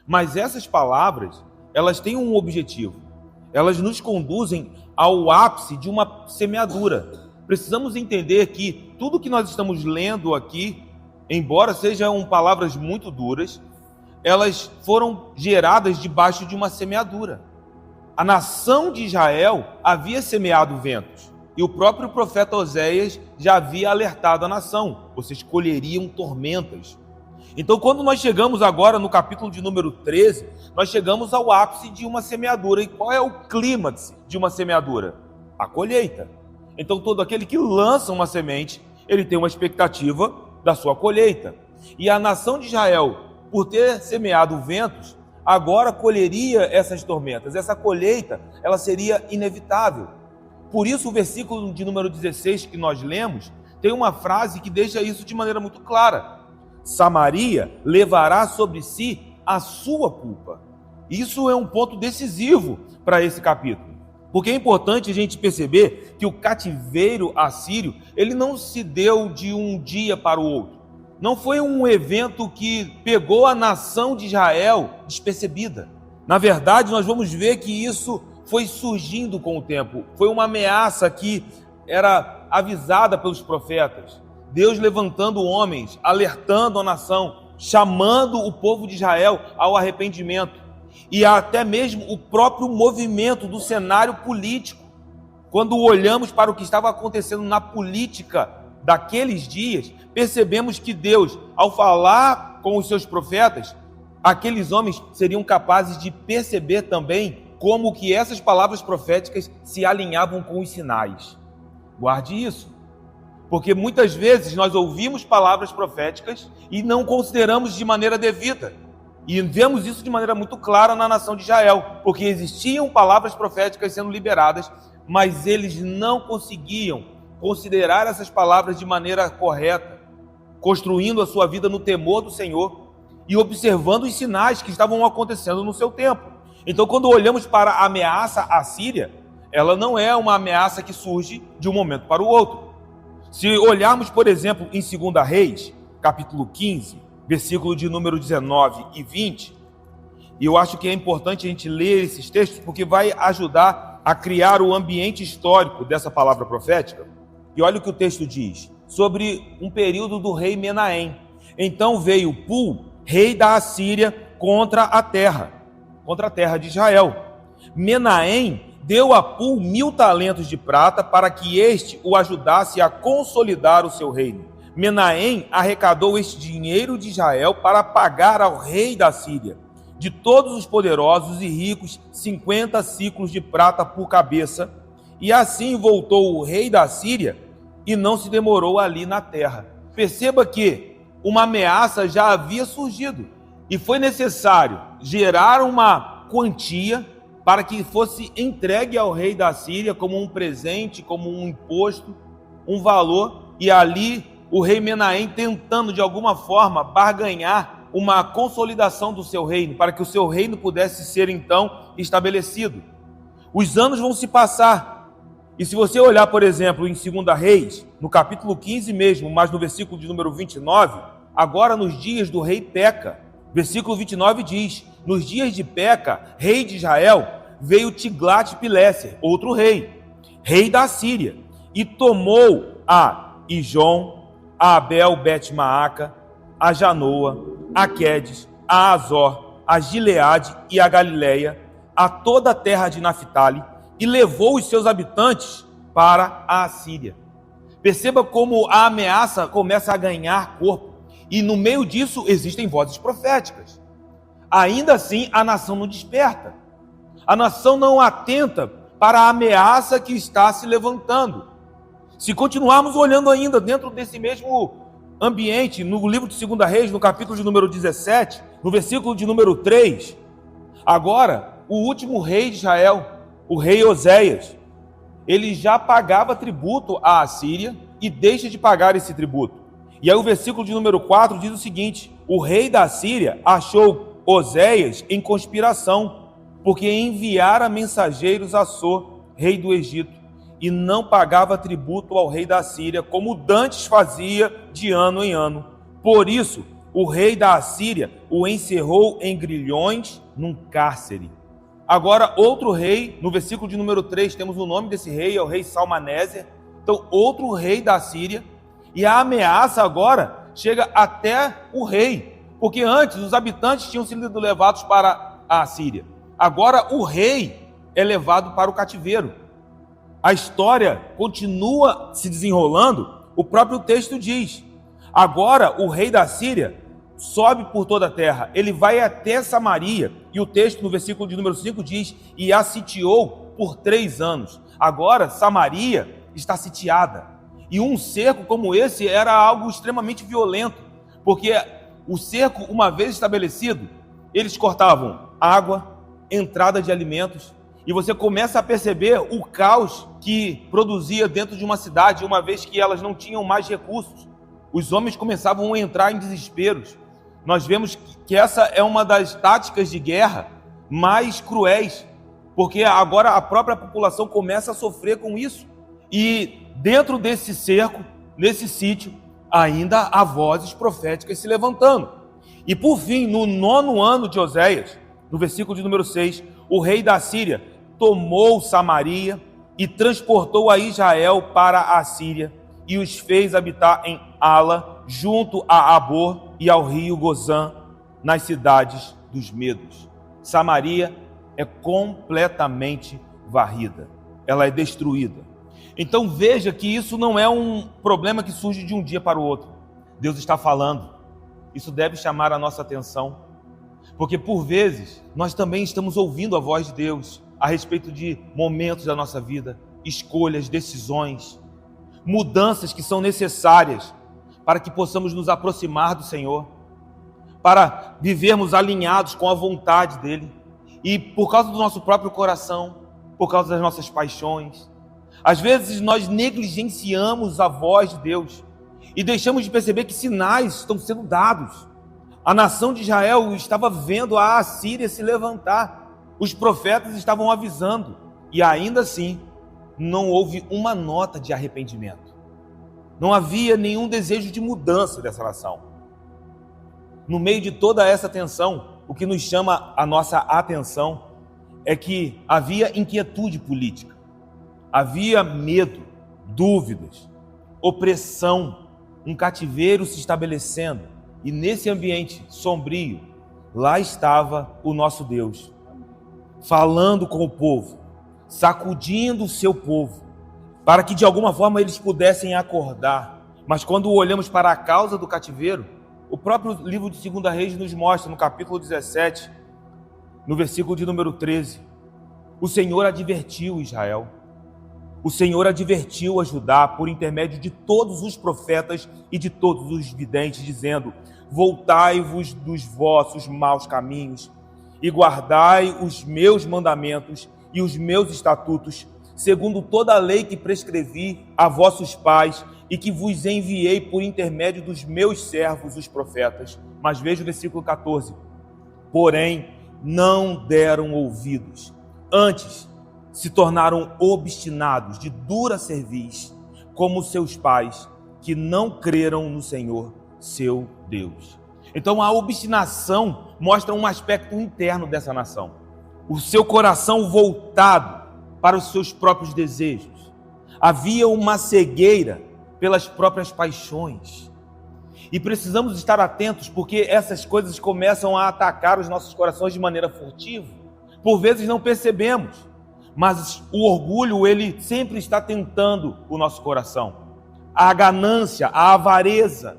Mas essas palavras, elas têm um objetivo. Elas nos conduzem ao ápice de uma semeadura. Precisamos entender que tudo que nós estamos lendo aqui, embora sejam palavras muito duras, elas foram geradas debaixo de uma semeadura. A nação de Israel havia semeado ventos, e o próprio profeta Oséias já havia alertado a nação: vocês colheriam tormentas. Então, quando nós chegamos agora no capítulo de número 13, nós chegamos ao ápice de uma semeadura. E qual é o clímax de uma semeadura? A colheita. Então, todo aquele que lança uma semente, ele tem uma expectativa da sua colheita. E a nação de Israel, por ter semeado ventos, agora colheria essas tormentas. Essa colheita, ela seria inevitável. Por isso, o versículo de número 16 que nós lemos, tem uma frase que deixa isso de maneira muito clara: Samaria levará sobre si a sua culpa. Isso é um ponto decisivo para esse capítulo, porque é importante a gente perceber que o cativeiro assírio, ele não se deu de um dia para o outro. Não foi um evento que pegou a nação de Israel despercebida. Na verdade, nós vamos ver que isso foi surgindo com o tempo. Foi uma ameaça que era avisada pelos profetas. Deus levantando homens, alertando a nação, chamando o povo de Israel ao arrependimento. E até mesmo o próprio movimento do cenário político. Quando olhamos para o que estava acontecendo na política daqueles dias, percebemos que Deus, ao falar com os seus profetas, aqueles homens seriam capazes de perceber também como que essas palavras proféticas se alinhavam com os sinais. Guarde isso. Porque muitas vezes nós ouvimos palavras proféticas e não consideramos de maneira devida. E vemos isso de maneira muito clara na nação de Israel, porque existiam palavras proféticas sendo liberadas, mas eles não conseguiam considerar essas palavras de maneira correta, construindo a sua vida no temor do Senhor e observando os sinais que estavam acontecendo no seu tempo. Então, quando olhamos para a ameaça assíria, ela não é uma ameaça que surge de um momento para o outro. Se olharmos, por exemplo, em 2 Reis, capítulo 15, versículo de número 19 e 20, e eu acho que é importante a gente ler esses textos, porque vai ajudar a criar o ambiente histórico dessa palavra profética. E olha o que o texto diz, sobre um período do rei Menahem. Então veio Pul, rei da Assíria, contra a terra de Israel. Menahem deu a Pul 1000 talentos de prata para que este o ajudasse a consolidar o seu reino. Menahem arrecadou este dinheiro de Israel para pagar ao rei da Síria, de todos os poderosos e ricos, 50 ciclos de prata por cabeça. E assim voltou o rei da Síria e não se demorou ali na terra. Perceba que uma ameaça já havia surgido e foi necessário gerar uma quantia para que fosse entregue ao rei da Síria como um presente, como um imposto, um valor, e ali o rei Menahem tentando de alguma forma barganhar uma consolidação do seu reino, para que o seu reino pudesse ser então estabelecido. Os anos vão se passar, e se você olhar, por exemplo, em 2 Reis, no capítulo 15 mesmo, mas no versículo de número 29, agora nos dias do rei Peca, versículo 29 diz: nos dias de Peca, rei de Israel, veio Tiglat-Pileser, outro rei, rei da Síria, e tomou a Ijon, a Abel-Bet-Maaca, a Janoa, a Quedes, a Azor, a Gileade e a Galileia, a toda a terra de Naphtali, e levou os seus habitantes para a Assíria. Perceba como a ameaça começa a ganhar corpo, e no meio disso existem vozes proféticas. Ainda assim, a nação não desperta. A nação não atenta para a ameaça que está se levantando. Se continuarmos olhando ainda dentro desse mesmo ambiente, no livro de 2 Reis, no capítulo de número 17, no versículo de número 3, agora, o último rei de Israel, o rei Oséias, ele já pagava tributo à Assíria e deixa de pagar esse tributo. E aí o versículo de número 4 diz o seguinte: o rei da Síria achou Oséias em conspiração, porque enviara mensageiros a So, rei do Egito, e não pagava tributo ao rei da Síria, como dantes fazia de ano em ano. Por isso, o rei da Assíria o encerrou em grilhões num cárcere. Agora, outro rei, no versículo de número 3, temos o nome desse rei, é o rei Salmanéser. Então, outro rei da Síria, e a ameaça agora chega até o rei, porque antes os habitantes tinham sido levados para a Síria. Agora o rei é levado para o cativeiro. A história continua se desenrolando, o próprio texto diz: agora o rei da Síria sobe por toda a terra, ele vai até Samaria, e o texto no versículo de número 5 diz: e a sitiou por 3 anos. Agora Samaria está sitiada, e um cerco como esse era algo extremamente violento, porque o cerco, uma vez estabelecido, eles cortavam água, entrada de alimentos, e você começa a perceber o caos que produzia dentro de uma cidade, uma vez que elas não tinham mais recursos. Os homens começavam a entrar em desesperos. Nós vemos que essa é uma das táticas de guerra mais cruéis, porque agora a própria população começa a sofrer com isso. E dentro desse cerco, nesse sítio, ainda há vozes proféticas se levantando. E por fim, no 9º ano de Oséias, no versículo de número 6, o rei da Síria tomou Samaria e transportou a Israel para a Síria e os fez habitar em Ala, junto a Abor e ao rio Gozã, nas cidades dos medos. Samaria é completamente varrida, ela é destruída. Então veja que isso não é um problema que surge de um dia para o outro. Deus está falando. Isso deve chamar a nossa atenção, porque por vezes nós também estamos ouvindo a voz de Deus a respeito de momentos da nossa vida, escolhas, decisões, mudanças que são necessárias para que possamos nos aproximar do Senhor, para vivermos alinhados com a vontade dEle. E por causa do nosso próprio coração, por causa das nossas paixões, às vezes nós negligenciamos a voz de Deus e deixamos de perceber que sinais estão sendo dados. A nação de Israel estava vendo a Assíria se levantar, os profetas estavam avisando, e ainda assim não houve uma nota de arrependimento. Não havia nenhum desejo de mudança dessa nação. No meio de toda essa tensão, o que nos chama a nossa atenção é que havia inquietude política, havia medo, dúvidas, opressão, um cativeiro se estabelecendo, e nesse ambiente sombrio, lá estava o nosso Deus, falando com o povo, sacudindo o seu povo, para que de alguma forma eles pudessem acordar. Mas quando olhamos para a causa do cativeiro, o próprio livro de 2 Reis nos mostra, no capítulo 17, no versículo de número 13, o Senhor advertiu Israel, o Senhor advertiu a Judá por intermédio de todos os profetas e de todos os videntes, dizendo: voltai-vos dos vossos maus caminhos e guardai os meus mandamentos e os meus estatutos, segundo toda a lei que prescrevi a vossos pais e que vos enviei por intermédio dos meus servos, os profetas. Mas veja o versículo 14. Porém, não deram ouvidos. Antes, se tornaram obstinados, de dura cerviz, como seus pais, que não creram no Senhor, seu Deus. Então, a obstinação mostra um aspecto interno dessa nação. O seu coração voltado para os seus próprios desejos. Havia uma cegueira pelas próprias paixões. E precisamos estar atentos, porque essas coisas começam a atacar os nossos corações de maneira furtiva. Por vezes não percebemos, mas o orgulho, ele sempre está tentando o nosso coração. A ganância, a avareza,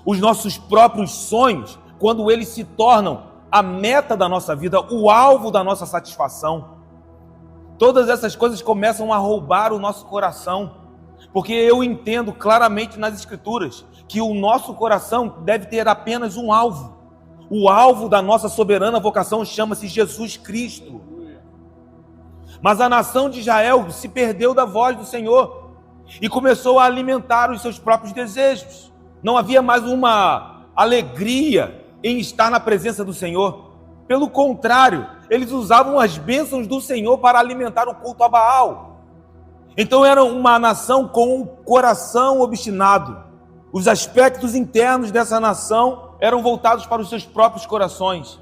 os nossos próprios sonhos, quando eles se tornam a meta da nossa vida, o alvo da nossa satisfação. Todas essas coisas começam a roubar o nosso coração, porque eu entendo claramente nas Escrituras que o nosso coração deve ter apenas um alvo. O alvo da nossa soberana vocação chama-se Jesus Cristo. Mas a nação de Israel se perdeu da voz do Senhor e começou a alimentar os seus próprios desejos. Não havia mais uma alegria em estar na presença do Senhor. Pelo contrário, eles usavam as bênçãos do Senhor para alimentar o culto a Baal. Então era uma nação com o coração obstinado. Os aspectos internos dessa nação eram voltados para os seus próprios corações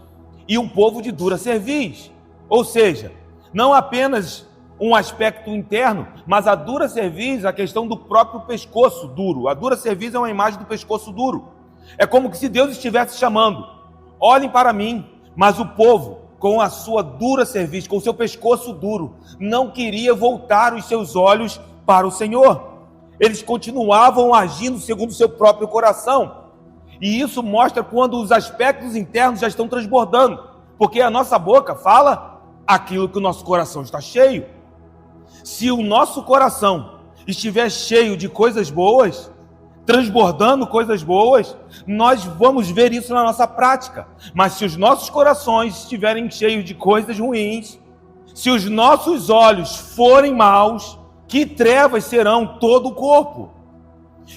e um povo de dura cerviz. Ou seja, não apenas um aspecto interno, mas a dura cerviz, a questão do próprio pescoço duro. A dura cerviz é uma imagem do pescoço duro. É como que se Deus estivesse chamando: olhem para mim. Mas o povo, com a sua dura cerviz, com o seu pescoço duro, não queria voltar os seus olhos para o Senhor. Eles continuavam agindo segundo o seu próprio coração. E isso mostra quando os aspectos internos já estão transbordando, porque a nossa boca fala aquilo que o nosso coração está cheio. Se o nosso coração estiver cheio de coisas boas, transbordando coisas boas, nós vamos ver isso na nossa prática. Mas se os nossos corações estiverem cheios de coisas ruins, se os nossos olhos forem maus, que trevas serão todo o corpo?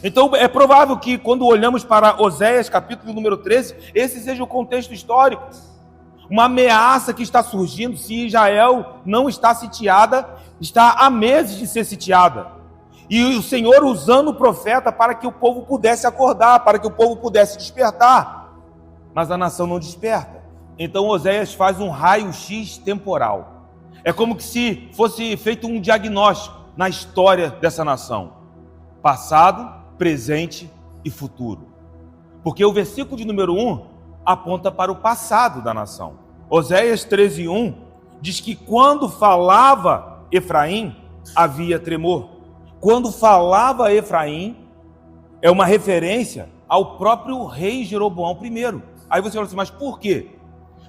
Então é provável que quando olhamos para Oséias capítulo número 13, esse seja o contexto histórico. Uma ameaça que está surgindo, se Israel não está sitiada, está há meses de ser sitiada. E o Senhor usando o profeta para que o povo pudesse acordar, para que o povo pudesse despertar. Mas a nação não desperta. Então Oséias faz um raio-x temporal. É como que se fosse feito um diagnóstico na história dessa nação: passado, presente e futuro. Porque o versículo de número 1 aponta para o passado da nação. Oséias 13:1 diz que quando falava Efraim, havia tremor. Quando falava Efraim, é uma referência ao próprio rei Jeroboão I. Aí você fala assim: mas por quê?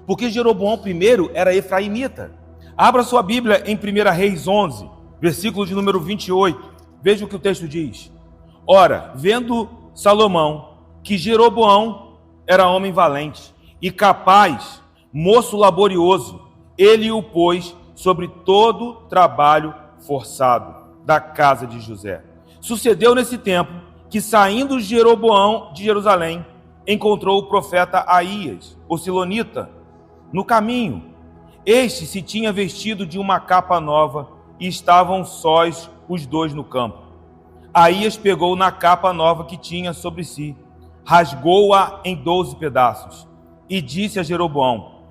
Porque Jeroboão I era efraimita. Abra sua Bíblia em 1 Reis 11, versículo de número 28. Veja o que o texto diz. Ora, vendo Salomão que Jeroboão era homem valente e capaz, moço laborioso, ele o pôs sobre todo trabalho forçado da casa de José. Sucedeu nesse tempo que, saindo Jeroboão de Jerusalém, encontrou o profeta Aías, o silonita, no caminho. Este se tinha vestido de uma capa nova e estavam sós os dois no campo. Aías pegou na capa nova que tinha sobre si, rasgou-a em 12 pedaços e disse a Jeroboão: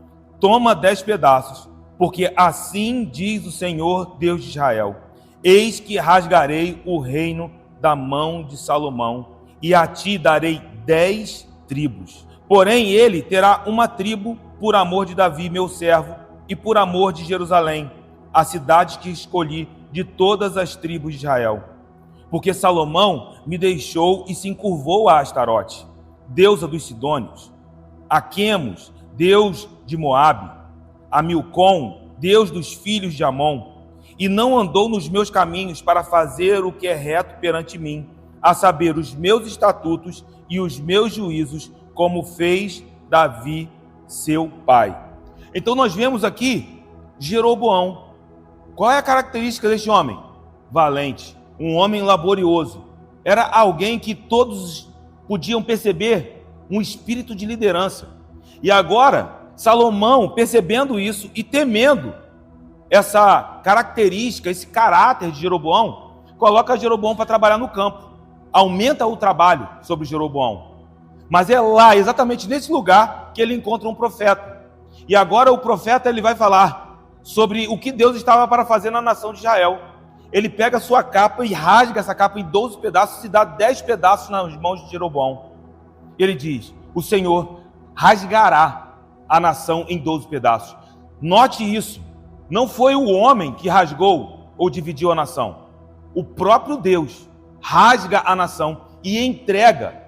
toma 10 pedaços, porque assim diz o Senhor Deus de Israel: eis que rasgarei o reino da mão de Salomão e a ti darei 10 tribos. Porém ele terá uma tribo por amor de Davi, meu servo, e por amor de Jerusalém, a cidade que escolhi de todas as tribos de Israel. Porque Salomão me deixou e se encurvou a Astarote, deusa dos Sidônios, a Quemos, deus de Moabe, a Milcom, deus dos filhos de Amon, e não andou nos meus caminhos para fazer o que é reto perante mim, a saber, os meus estatutos e os meus juízos, como fez Davi, seu pai. Então nós vemos aqui Jeroboão. Qual é a característica deste homem? Valente, um homem laborioso. Era alguém que todos podiam perceber um espírito de liderança. E agora, Salomão, percebendo isso e temendo essa característica, esse caráter de Jeroboão, coloca Jeroboão para trabalhar no campo. Aumenta o trabalho sobre Jeroboão. Mas é lá, exatamente nesse lugar, que ele encontra um profeta. E agora o profeta ele vai falar sobre o que Deus estava para fazer na nação de Israel. Ele pega a sua capa e rasga essa capa em 12 pedaços e dá 10 pedaços nas mãos de Jeroboão. Ele diz: o Senhor rasgará a nação em 12 pedaços. Note isso, não foi o homem que rasgou ou dividiu a nação. O próprio Deus rasga a nação e entrega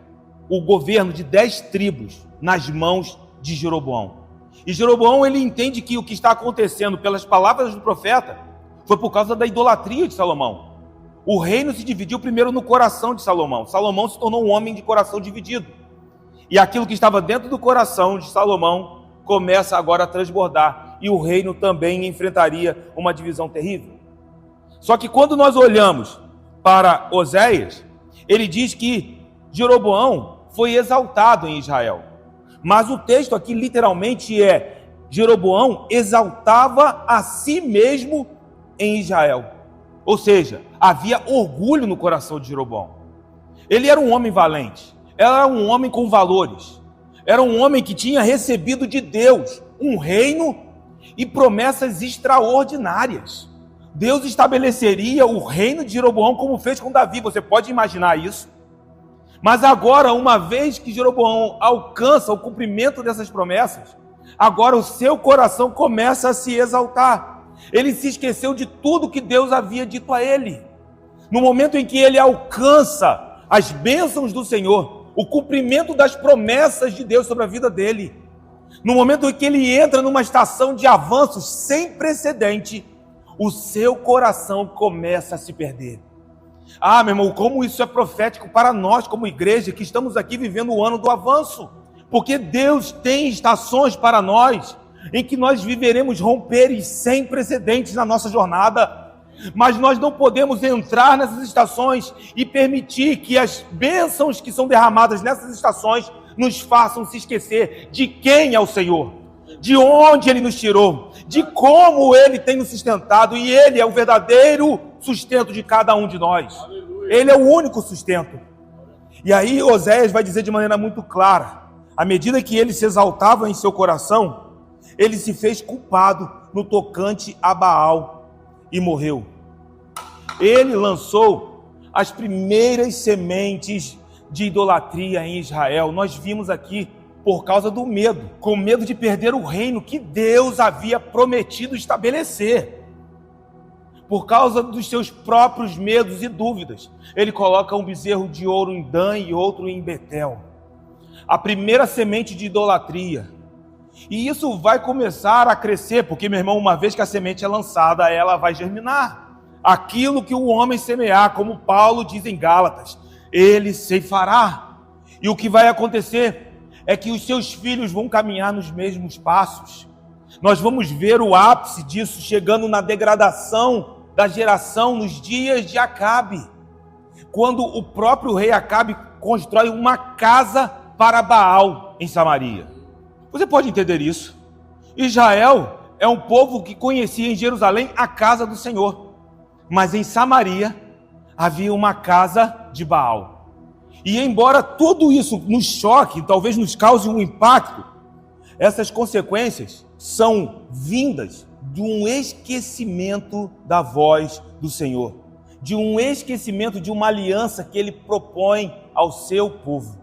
o governo de 10 tribos nas mãos de Jeroboão. E Jeroboão ele entende que o que está acontecendo pelas palavras do profeta foi por causa da idolatria de Salomão. O reino se dividiu primeiro no coração de Salomão. Salomão se tornou um homem de coração dividido. E aquilo que estava dentro do coração de Salomão começa agora a transbordar. E o reino também enfrentaria uma divisão terrível. Só que quando nós olhamos para Oséias, ele diz que Jeroboão foi exaltado em Israel. Mas o texto aqui literalmente é: Jeroboão exaltava a si mesmo em Israel. Ou seja, havia orgulho no coração de Jeroboão. Ele era um homem valente, era um homem com valores, era um homem que tinha recebido de Deus um reino e promessas extraordinárias. Deus estabeleceria o reino de Jeroboão como fez com Davi. Você pode imaginar isso? Mas agora, uma vez que Jeroboão alcança o cumprimento dessas promessas, agora o seu coração começa a se exaltar. Ele se esqueceu de tudo que Deus havia dito a ele. No momento em que ele alcança as bênçãos do Senhor, o cumprimento das promessas de Deus sobre a vida dele, no momento em que ele entra numa estação de avanço sem precedente, o seu coração começa a se perder. Ah, meu irmão, como isso é profético para nós como igreja, que estamos aqui vivendo o ano do avanço. Porque Deus tem estações para nós, em que nós viveremos romperes sem precedentes na nossa jornada. Mas nós não podemos entrar nessas estações e permitir que as bênçãos que são derramadas nessas estações nos façam se esquecer de quem é o Senhor, de onde Ele nos tirou, de como Ele tem nos sustentado, e Ele é o verdadeiro sustento de cada um de nós. Ele é o único sustento. E aí Oséias vai dizer de maneira muito clara, à medida que ele se exaltava em seu coração, ele se fez culpado no tocante a Baal e morreu. Ele lançou as primeiras sementes de idolatria em Israel. Nós vimos aqui por causa do medo, com medo de perder o reino que Deus havia prometido estabelecer. Por causa dos seus próprios medos e dúvidas, ele coloca um bezerro de ouro em Dan e outro em Betel. A primeira semente de idolatria. E isso vai começar a crescer, porque, meu irmão, uma vez que a semente é lançada, ela vai germinar. Aquilo que o homem semear, como Paulo diz em Gálatas, ele ceifará. E o que vai acontecer é que os seus filhos vão caminhar nos mesmos passos. Nós vamos ver o ápice disso chegando na degradação da geração nos dias de Acabe, quando o próprio rei Acabe constrói uma casa para Baal em Samaria. Você pode entender isso? Israel é um povo que conhecia em Jerusalém a casa do Senhor, mas em Samaria havia uma casa de Baal. E embora tudo isso nos choque, talvez nos cause um impacto, essas consequências são vindas de um esquecimento da voz do Senhor, de um esquecimento de uma aliança que Ele propõe ao seu povo.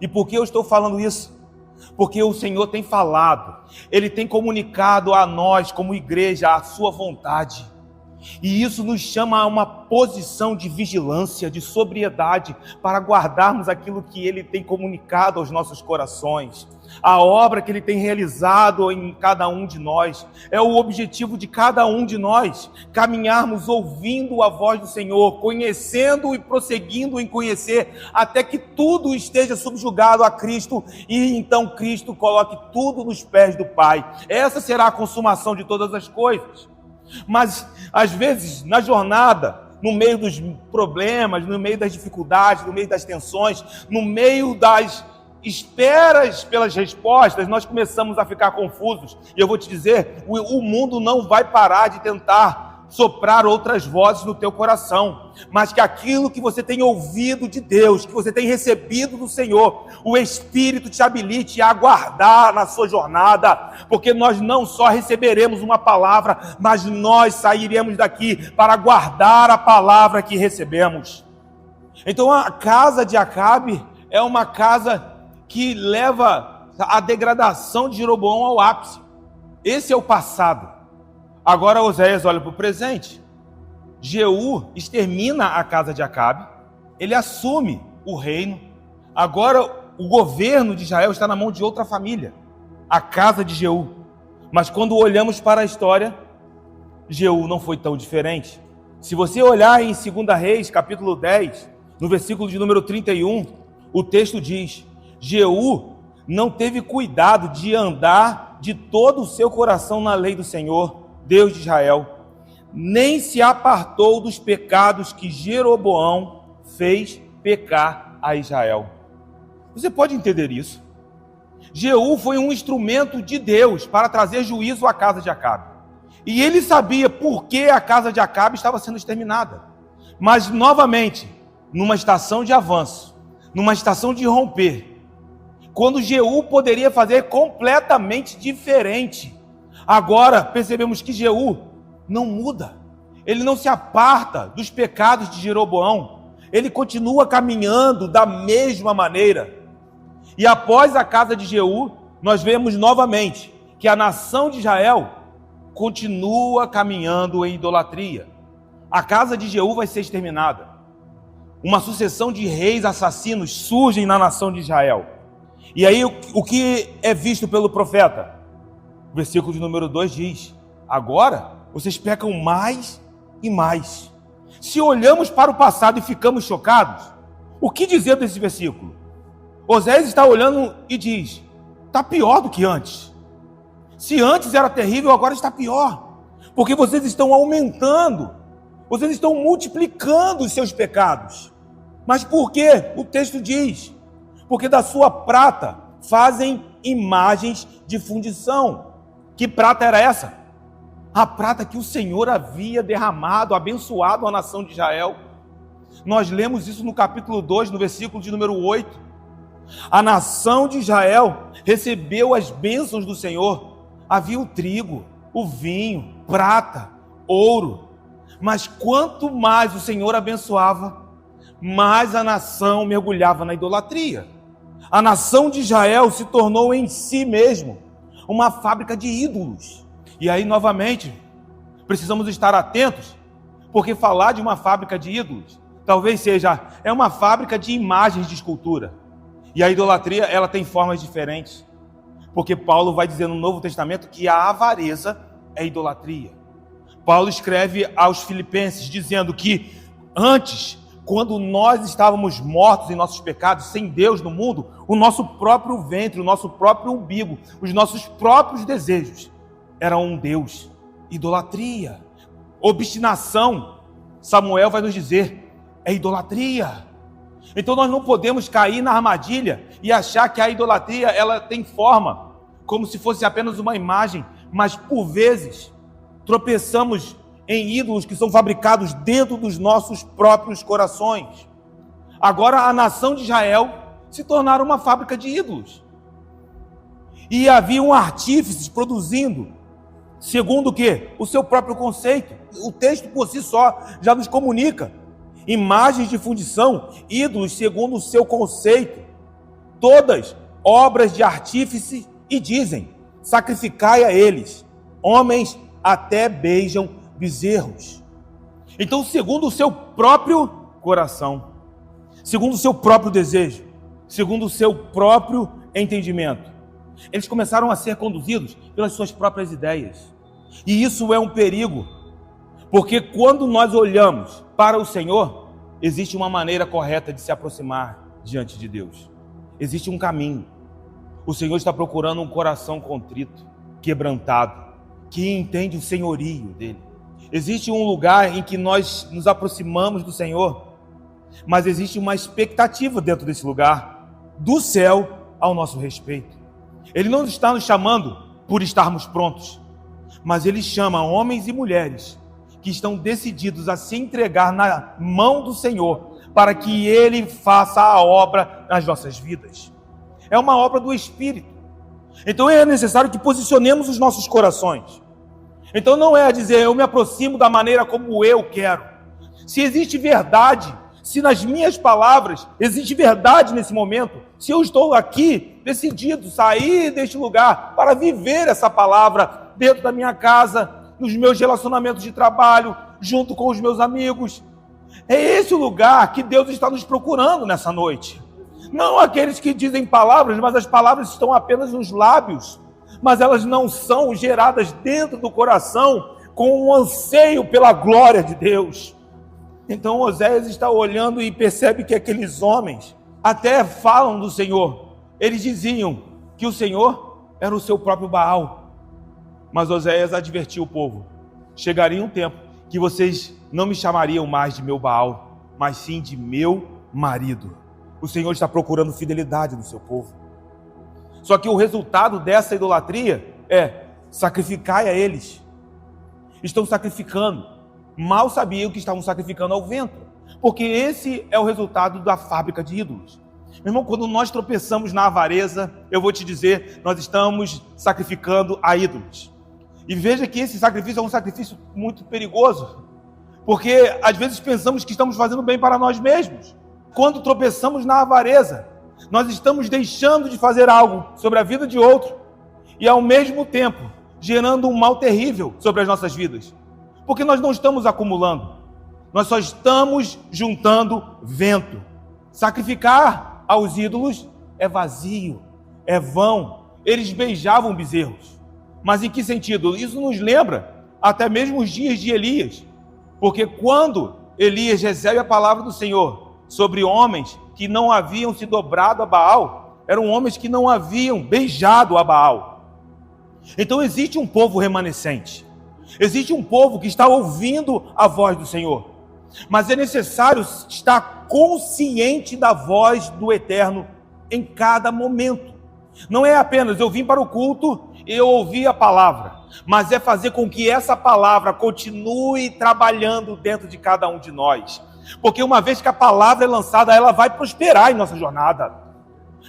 E por que eu estou falando isso? Porque o Senhor tem falado, Ele tem comunicado a nós como igreja a sua vontade. E isso nos chama a uma posição de vigilância, de sobriedade, para guardarmos aquilo que Ele tem comunicado aos nossos corações. A obra que Ele tem realizado em cada um de nós. É o objetivo de cada um de nós, caminharmos ouvindo a voz do Senhor, conhecendo e prosseguindo em conhecer, até que tudo esteja subjugado a Cristo, e então Cristo coloque tudo nos pés do Pai. Essa será a consumação de todas as coisas. Mas, às vezes, na jornada, no meio dos problemas, no meio das dificuldades, no meio das tensões, no meio das esperas pelas respostas, nós começamos a ficar confusos. E eu vou te dizer, o mundo não vai parar de tentar soprar outras vozes no teu coração, mas que aquilo que você tem ouvido de Deus, que você tem recebido do Senhor, o Espírito te habilite a aguardar na sua jornada, porque nós não só receberemos uma palavra, mas nós sairemos daqui para guardar a palavra que recebemos. Então a casa de Acabe é uma casa que leva a degradação de Jeroboão ao ápice. Esse é o passado. Agora Oséias olha para o presente. Jeú extermina a casa de Acabe, ele assume o reino. Agora o governo de Israel está na mão de outra família, a casa de Jeú. Mas quando olhamos para a história, Jeú não foi tão diferente. Se você olhar em 2 Reis, capítulo 10, no versículo de número 31, o texto diz: Jeú não teve cuidado de andar de todo o seu coração na lei do Senhor, Deus de Israel, nem se apartou dos pecados que Jeroboão fez pecar a Israel. Você pode entender isso? Jeú foi um instrumento de Deus para trazer juízo à casa de Acabe. E ele sabia por que a casa de Acabe estava sendo exterminada. Mas, novamente, numa estação de avanço, numa estação de romper, quando Jeú poderia fazer completamente diferente. Agora percebemos que Jeú não muda, ele não se aparta dos pecados de Jeroboão, ele continua caminhando da mesma maneira. E após a casa de Jeú, nós vemos novamente que a nação de Israel continua caminhando em idolatria. A casa de Jeú vai ser exterminada. Uma sucessão de reis assassinos surgem na nação de Israel. E aí o que é visto pelo profeta? O versículo de número 2 diz: agora vocês pecam mais e mais. Se olhamos para o passado e ficamos chocados, o que dizer desse versículo? Oséias está olhando e diz: está pior do que antes. Se antes era terrível, agora está pior, porque vocês estão aumentando, vocês estão multiplicando os seus pecados. Mas por quê? O texto diz: porque da sua prata fazem imagens de fundição. Que prata era essa? A prata que o Senhor havia derramado, abençoado a nação de Israel. Nós lemos isso no capítulo 2, no versículo de número 8. A nação de Israel recebeu as bênçãos do Senhor. Havia o trigo, o vinho, prata, ouro. Mas quanto mais o Senhor abençoava, mais a nação mergulhava na idolatria. A nação de Israel se tornou em si mesmo uma fábrica de ídolos. E aí, novamente, precisamos estar atentos, porque falar de uma fábrica de ídolos, talvez seja, é uma fábrica de imagens de escultura. E a idolatria, ela tem formas diferentes. Porque Paulo vai dizer no Novo Testamento que a avareza é idolatria. Paulo escreve aos Filipenses dizendo que antes, quando nós estávamos mortos em nossos pecados, sem Deus no mundo, o nosso próprio ventre, o nosso próprio umbigo, os nossos próprios desejos eram um Deus. Idolatria, obstinação, Samuel vai nos dizer, é idolatria. Então nós não podemos cair na armadilha e achar que a idolatria ela tem forma, como se fosse apenas uma imagem, mas por vezes tropeçamos em ídolos que são fabricados dentro dos nossos próprios corações. Agora a nação de Israel se tornaram uma fábrica de ídolos. E haviam artífices produzindo, segundo o quê? O seu próprio conceito. O texto por si só já nos comunica. Imagens de fundição, ídolos segundo o seu conceito. Todas obras de artífice e dizem, sacrificai a eles. Homens até beijam bezerros. Então, segundo o seu próprio coração, segundo o seu próprio desejo, segundo o seu próprio entendimento, eles começaram a ser conduzidos pelas suas próprias ideias. E isso é um perigo, porque quando nós olhamos para o Senhor, existe uma maneira correta de se aproximar diante de Deus. Existe um caminho. O Senhor está procurando um coração contrito, quebrantado, que entende o senhorio dele. Existe um lugar em que nós nos aproximamos do Senhor, mas existe uma expectativa dentro desse lugar, do céu ao nosso respeito. Ele não está nos chamando por estarmos prontos, mas Ele chama homens e mulheres que estão decididos a se entregar na mão do Senhor, para que Ele faça a obra nas nossas vidas. É uma obra do Espírito. Então é necessário que posicionemos os nossos corações. Então não é a dizer, eu me aproximo da maneira como eu quero. Se existe verdade, se nas minhas palavras existe verdade nesse momento, se eu estou aqui decidido sair deste lugar para viver essa palavra dentro da minha casa, nos meus relacionamentos de trabalho, junto com os meus amigos, é esse o lugar que Deus está nos procurando nessa noite. Não aqueles que dizem palavras, mas as palavras estão apenas nos lábios, mas elas não são geradas dentro do coração com um anseio pela glória de Deus. Então Oséias está olhando e percebe que aqueles homens até falam do Senhor. Eles diziam que o Senhor era o seu próprio Baal. Mas Oséias advertiu o povo: chegaria um tempo que vocês não me chamariam mais de meu Baal, mas sim de meu marido. O Senhor está procurando fidelidade no seu povo. Só que o resultado dessa idolatria é sacrificai a eles. Estão sacrificando. Mal sabiam que estavam sacrificando ao vento, porque esse é o resultado da fábrica de ídolos. Meu irmão, quando nós tropeçamos na avareza, eu vou te dizer, nós estamos sacrificando a ídolos. E veja que esse sacrifício é um sacrifício muito perigoso, porque às vezes pensamos que estamos fazendo bem para nós mesmos. Quando tropeçamos na avareza, nós estamos deixando de fazer algo sobre a vida de outro e ao mesmo tempo gerando um mal terrível sobre as nossas vidas, porque nós não estamos acumulando, nós só estamos juntando vento. Sacrificar aos ídolos é vazio, é vão. Eles beijavam bezerros. Mas em que sentido? Isso nos lembra até mesmo os dias de Elias, porque quando Elias recebe a palavra do Senhor sobre homens que não haviam se dobrado a Baal, eram homens que não haviam beijado a Baal. Então existe um povo remanescente, existe um povo que está ouvindo a voz do Senhor, mas é necessário estar consciente da voz do Eterno em cada momento. Não é apenas eu vim para o culto e eu ouvi a palavra, mas é fazer com que essa palavra continue trabalhando dentro de cada um de nós, porque uma vez que a palavra é lançada, ela vai prosperar em nossa jornada.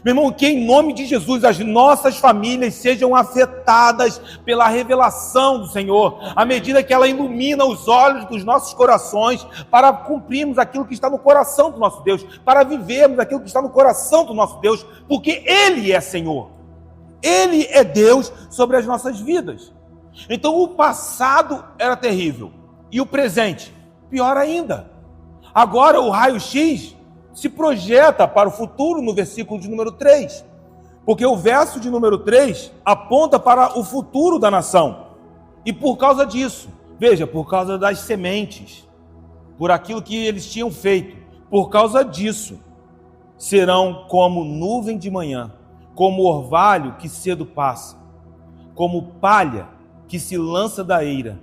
Meu irmão, que em nome de Jesus as nossas famílias sejam afetadas pela revelação do Senhor, à medida que ela ilumina os olhos dos nossos corações, para cumprirmos aquilo que está no coração do nosso Deus, para vivermos aquilo que está no coração do nosso Deus, porque Ele é Senhor, Ele é Deus sobre as nossas vidas. Então o passado era terrível, e o presente, pior ainda. Agora o raio-x se projeta para o futuro no versículo de número 3, porque o verso de número 3 aponta para o futuro da nação, e por causa disso, veja, por causa das sementes, por aquilo que eles tinham feito, por causa disso, serão como nuvem de manhã, como orvalho que cedo passa, como palha que se lança da eira,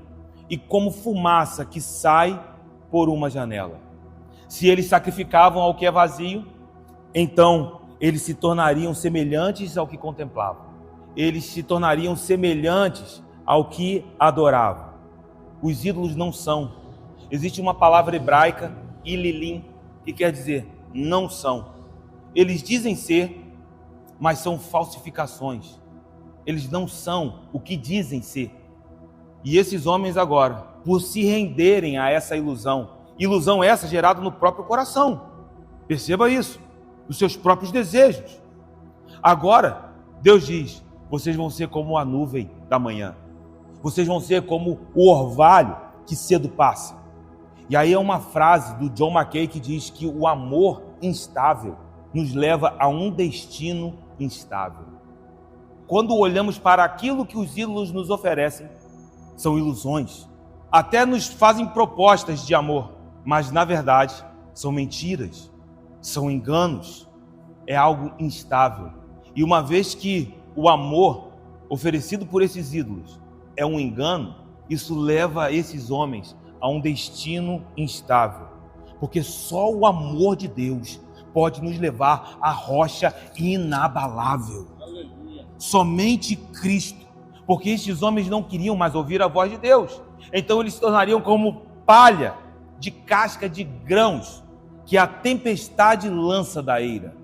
e como fumaça que sai por uma janela. Se eles sacrificavam ao que é vazio, então eles se tornariam semelhantes ao que contemplavam. Eles se tornariam semelhantes ao que adoravam. Os ídolos não são. Existe uma palavra hebraica, ililim, que quer dizer não são. Eles dizem ser, mas são falsificações. Eles não são o que dizem ser. E esses homens agora, por se renderem a essa ilusão essa gerada no próprio coração, perceba isso, os seus próprios desejos. Agora, Deus diz, vocês vão ser como a nuvem da manhã, vocês vão ser como o orvalho que cedo passa. E aí é uma frase do John Mackay que diz que o amor instável nos leva a um destino instável. Quando olhamos para aquilo que os ídolos nos oferecem, são ilusões, até nos fazem propostas de amor, mas na verdade são mentiras, são enganos, é algo instável. E uma vez que o amor oferecido por esses ídolos é um engano, isso leva esses homens a um destino instável, porque só o amor de Deus pode nos levar à rocha inabalável. Aleluia. Somente Cristo, porque estes homens não queriam mais ouvir a voz de Deus, então eles se tornariam como palha de casca de grãos que a tempestade lança da eira.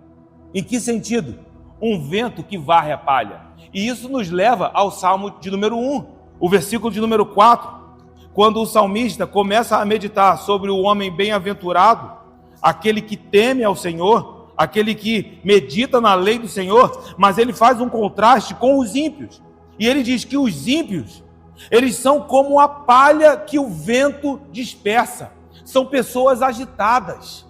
Em que sentido? Um vento que varre a palha. E isso nos leva ao Salmo de número 1, o versículo de número 4, quando o salmista começa a meditar sobre o homem bem-aventurado, aquele que teme ao Senhor, aquele que medita na lei do Senhor, mas ele faz um contraste com os ímpios. E ele diz que os ímpios, eles são como a palha que o vento dispersa. São pessoas agitadas.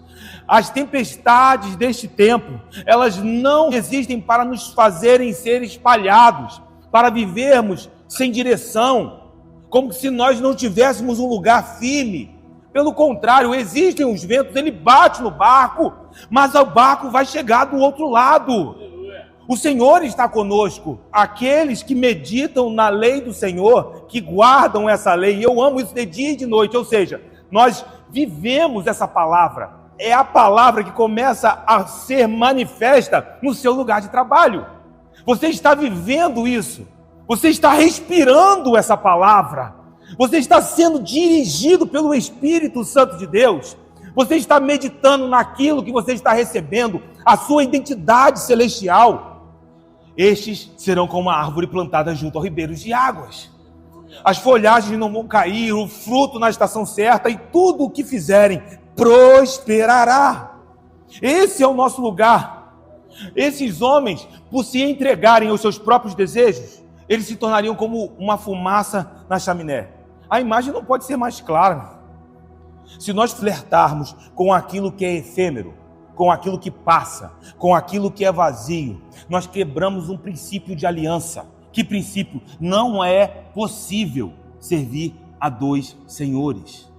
As tempestades deste tempo, elas não existem para nos fazerem ser espalhados, para vivermos sem direção, como se nós não tivéssemos um lugar firme. Pelo contrário, existem os ventos, ele bate no barco, mas o barco vai chegar do outro lado. O Senhor está conosco. Aqueles que meditam na lei do Senhor, que guardam essa lei, e eu amo isso de dia e de noite, ou seja, nós vivemos essa palavra, é a palavra que começa a ser manifesta no seu lugar de trabalho. Você está vivendo isso, você está respirando essa palavra, você está sendo dirigido pelo Espírito Santo de Deus, Você está meditando naquilo que você está recebendo, a sua identidade celestial. Estes serão como uma árvore plantada junto aos ribeiros de águas. As folhagens não vão cair, o fruto na estação certa, e tudo o que fizerem prosperará. Esse é o nosso lugar. Esses homens, por se entregarem aos seus próprios desejos, eles se tornariam como uma fumaça na chaminé. A imagem não pode ser mais clara. Se nós flertarmos com aquilo que é efêmero, com aquilo que passa, com aquilo que é vazio, nós quebramos um princípio de aliança. Que princípio? Não é possível servir a dois senhores.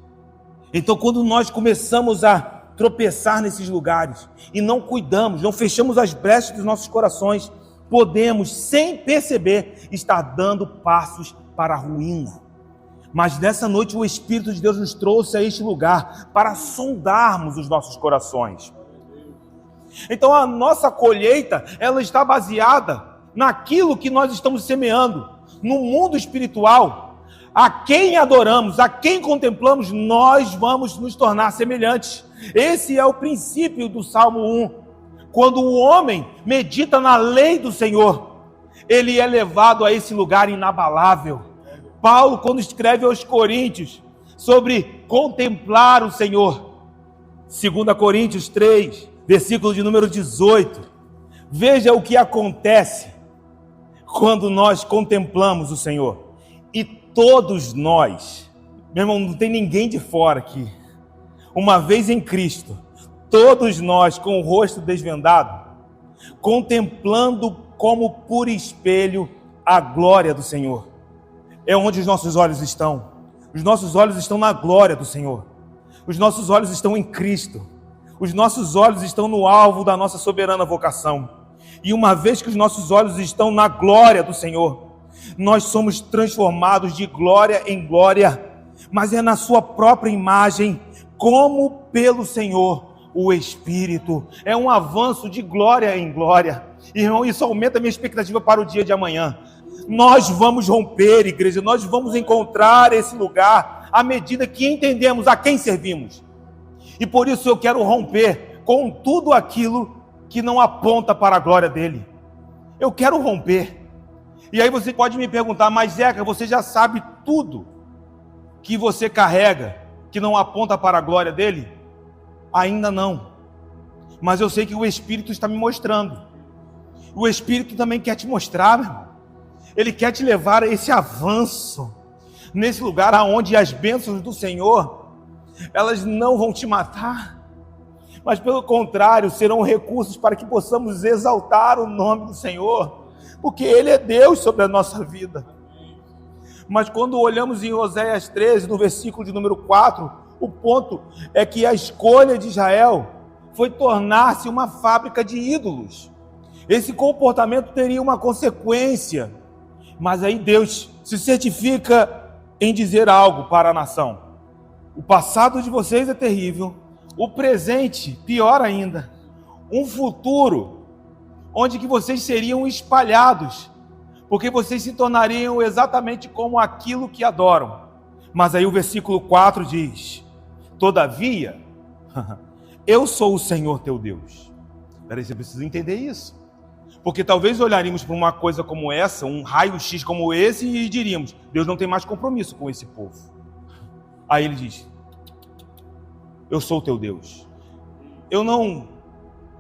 Então, quando nós começamos a tropeçar nesses lugares e não cuidamos, não fechamos as brechas dos nossos corações, podemos, sem perceber, estar dando passos para a ruína. Mas nessa noite o Espírito de Deus nos trouxe a este lugar para sondarmos os nossos corações. Então a nossa colheita, ela está baseada naquilo que nós estamos semeando. No mundo espiritual, a quem adoramos, a quem contemplamos, nós vamos nos tornar semelhantes. Esse é o princípio do Salmo 1. Quando o homem medita na lei do Senhor, ele é levado a esse lugar inabalável. Paulo, quando escreve aos Coríntios sobre contemplar o Senhor, 2 Coríntios 3, versículo de número 18, veja o que acontece quando nós contemplamos o Senhor. E todos nós, meu irmão, não tem ninguém de fora aqui, uma vez em Cristo, todos nós com o rosto desvendado, contemplando como por espelho a glória do Senhor. É onde os nossos olhos estão. Os nossos olhos estão na glória do Senhor. Os nossos olhos estão em Cristo. Os nossos olhos estão no alvo da nossa soberana vocação. E uma vez que os nossos olhos estão na glória do Senhor, nós somos transformados de glória em glória, mas é na sua própria imagem, como pelo Senhor, o Espírito. É um avanço de glória em glória. Irmão, isso aumenta a minha expectativa para o dia de amanhã. Nós vamos romper, igreja, nós vamos encontrar esse lugar à medida que entendemos a quem servimos. E por isso eu quero romper com tudo aquilo que não aponta para a glória dele. Eu quero romper. E aí você pode me perguntar, mas Zeca, você já sabe tudo que você carrega, que não aponta para a glória dele? Ainda não. Mas eu sei que o Espírito está me mostrando. O Espírito também quer te mostrar, meu irmão. Ele quer te levar a esse avanço, nesse lugar onde as bênçãos do Senhor, elas não vão te matar, mas pelo contrário, serão recursos para que possamos exaltar o nome do Senhor, porque Ele é Deus sobre a nossa vida. Mas quando olhamos em Oséias 13, no versículo de número 4, o ponto é que a escolha de Israel foi tornar-se uma fábrica de ídolos. Esse comportamento teria uma consequência. Mas aí Deus se certifica em dizer algo para a nação. O passado de vocês é terrível, o presente, pior ainda. Um futuro onde que vocês seriam espalhados, porque vocês se tornariam exatamente como aquilo que adoram. Mas aí o versículo 4 diz: todavia, eu sou o Senhor teu Deus. Peraí, você precisa entender isso. Porque talvez olharíamos para uma coisa como essa, um raio-x como esse, e diríamos: Deus não tem mais compromisso com esse povo. Aí ele diz: eu sou o teu Deus. Eu não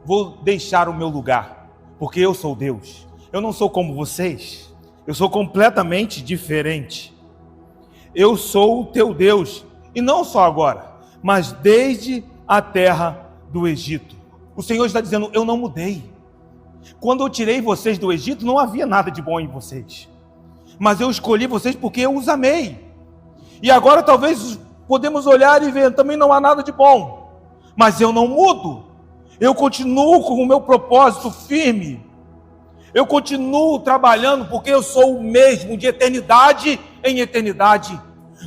vou deixar o meu lugar, porque eu sou Deus. Eu não sou como vocês. Eu sou completamente diferente. Eu sou o teu Deus. E não só agora, mas desde a terra do Egito. O Senhor está dizendo: eu não mudei. Quando eu tirei vocês do Egito, não havia nada de bom em vocês. Mas eu escolhi vocês porque eu os amei. E agora talvez podemos olhar e ver, também não há nada de bom. Mas eu não mudo. Eu continuo com o meu propósito firme. Eu continuo trabalhando porque eu sou o mesmo de eternidade em eternidade.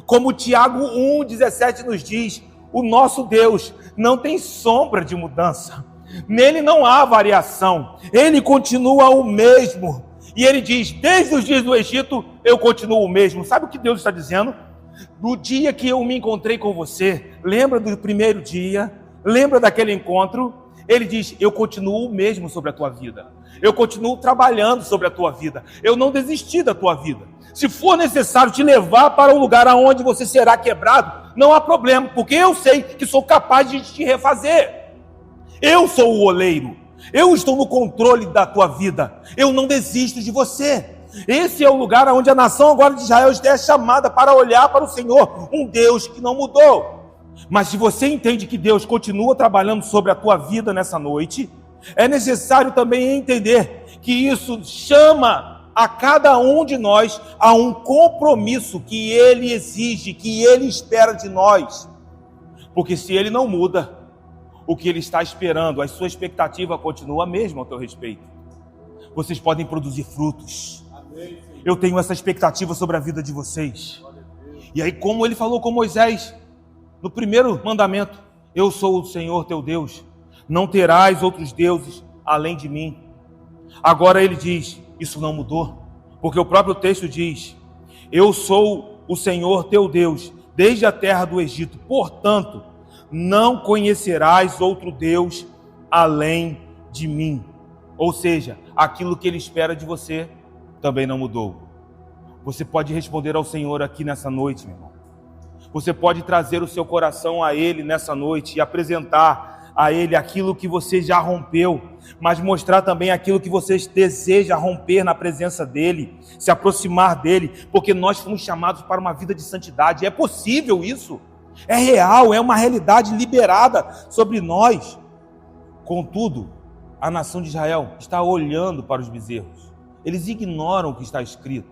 Como Tiago 1,17 nos diz, o nosso Deus não tem sombra de mudança. Nele não há variação, ele continua o mesmo. E ele diz: desde os dias do Egito eu continuo o mesmo. Sabe o que Deus está dizendo? No dia que eu me encontrei com você, lembra do primeiro dia? Lembra daquele encontro? Ele diz: eu continuo o mesmo sobre a tua vida. Eu continuo trabalhando sobre a tua vida. Eu não desisti da tua vida. Se for necessário te levar para um lugar aonde você será quebrado, não há problema, porque eu sei que sou capaz de te refazer. Eu sou o oleiro. Eu estou no controle da tua vida. Eu não desisto de você. Esse é o lugar onde a nação agora de Israel é chamada para olhar para o Senhor, um Deus que não mudou. Mas se você entende que Deus continua trabalhando sobre a tua vida nessa noite, é necessário também entender que isso chama a cada um de nós a um compromisso que Ele exige, que Ele espera de nós. Porque se Ele não muda, o que Ele está esperando, a sua expectativa continua a mesma ao teu respeito. Vocês podem produzir frutos. Eu tenho essa expectativa sobre a vida de vocês. E aí, como Ele falou com Moisés, no primeiro mandamento: eu sou o Senhor teu Deus, não terás outros deuses além de mim. Agora Ele diz: isso não mudou, porque o próprio texto diz: eu sou o Senhor teu Deus, desde a terra do Egito, portanto, não conhecerás outro Deus além de mim. Ou seja, aquilo que Ele espera de você também não mudou. Você pode responder ao Senhor aqui nessa noite, meu irmão. Você pode trazer o seu coração a Ele nessa noite e apresentar a Ele aquilo que você já rompeu, mas mostrar também aquilo que você deseja romper na presença dEle, se aproximar dEle, porque nós fomos chamados para uma vida de santidade. É possível isso, é real, é uma realidade liberada sobre nós. Contudo, a nação de Israel está olhando para os bezerros. Eles ignoram o que está escrito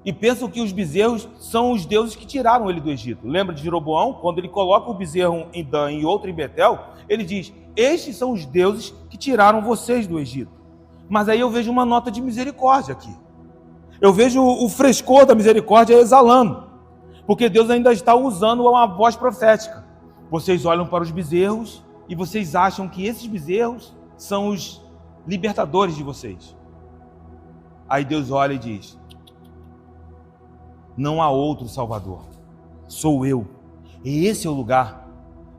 e pensam que os bezerros são os deuses que tiraram ele do Egito. Lembra de Jeroboão? Quando ele coloca o bezerro em Dan e outro em Betel, ele diz: estes são os deuses que tiraram vocês do Egito. Mas aí eu vejo uma nota de misericórdia aqui. Eu vejo o frescor da misericórdia exalando, porque Deus ainda está usando uma voz profética. Vocês olham para os bezerros e vocês acham que esses bezerros são os libertadores de vocês. Aí Deus olha e diz: não há outro Salvador, sou eu. E esse é o lugar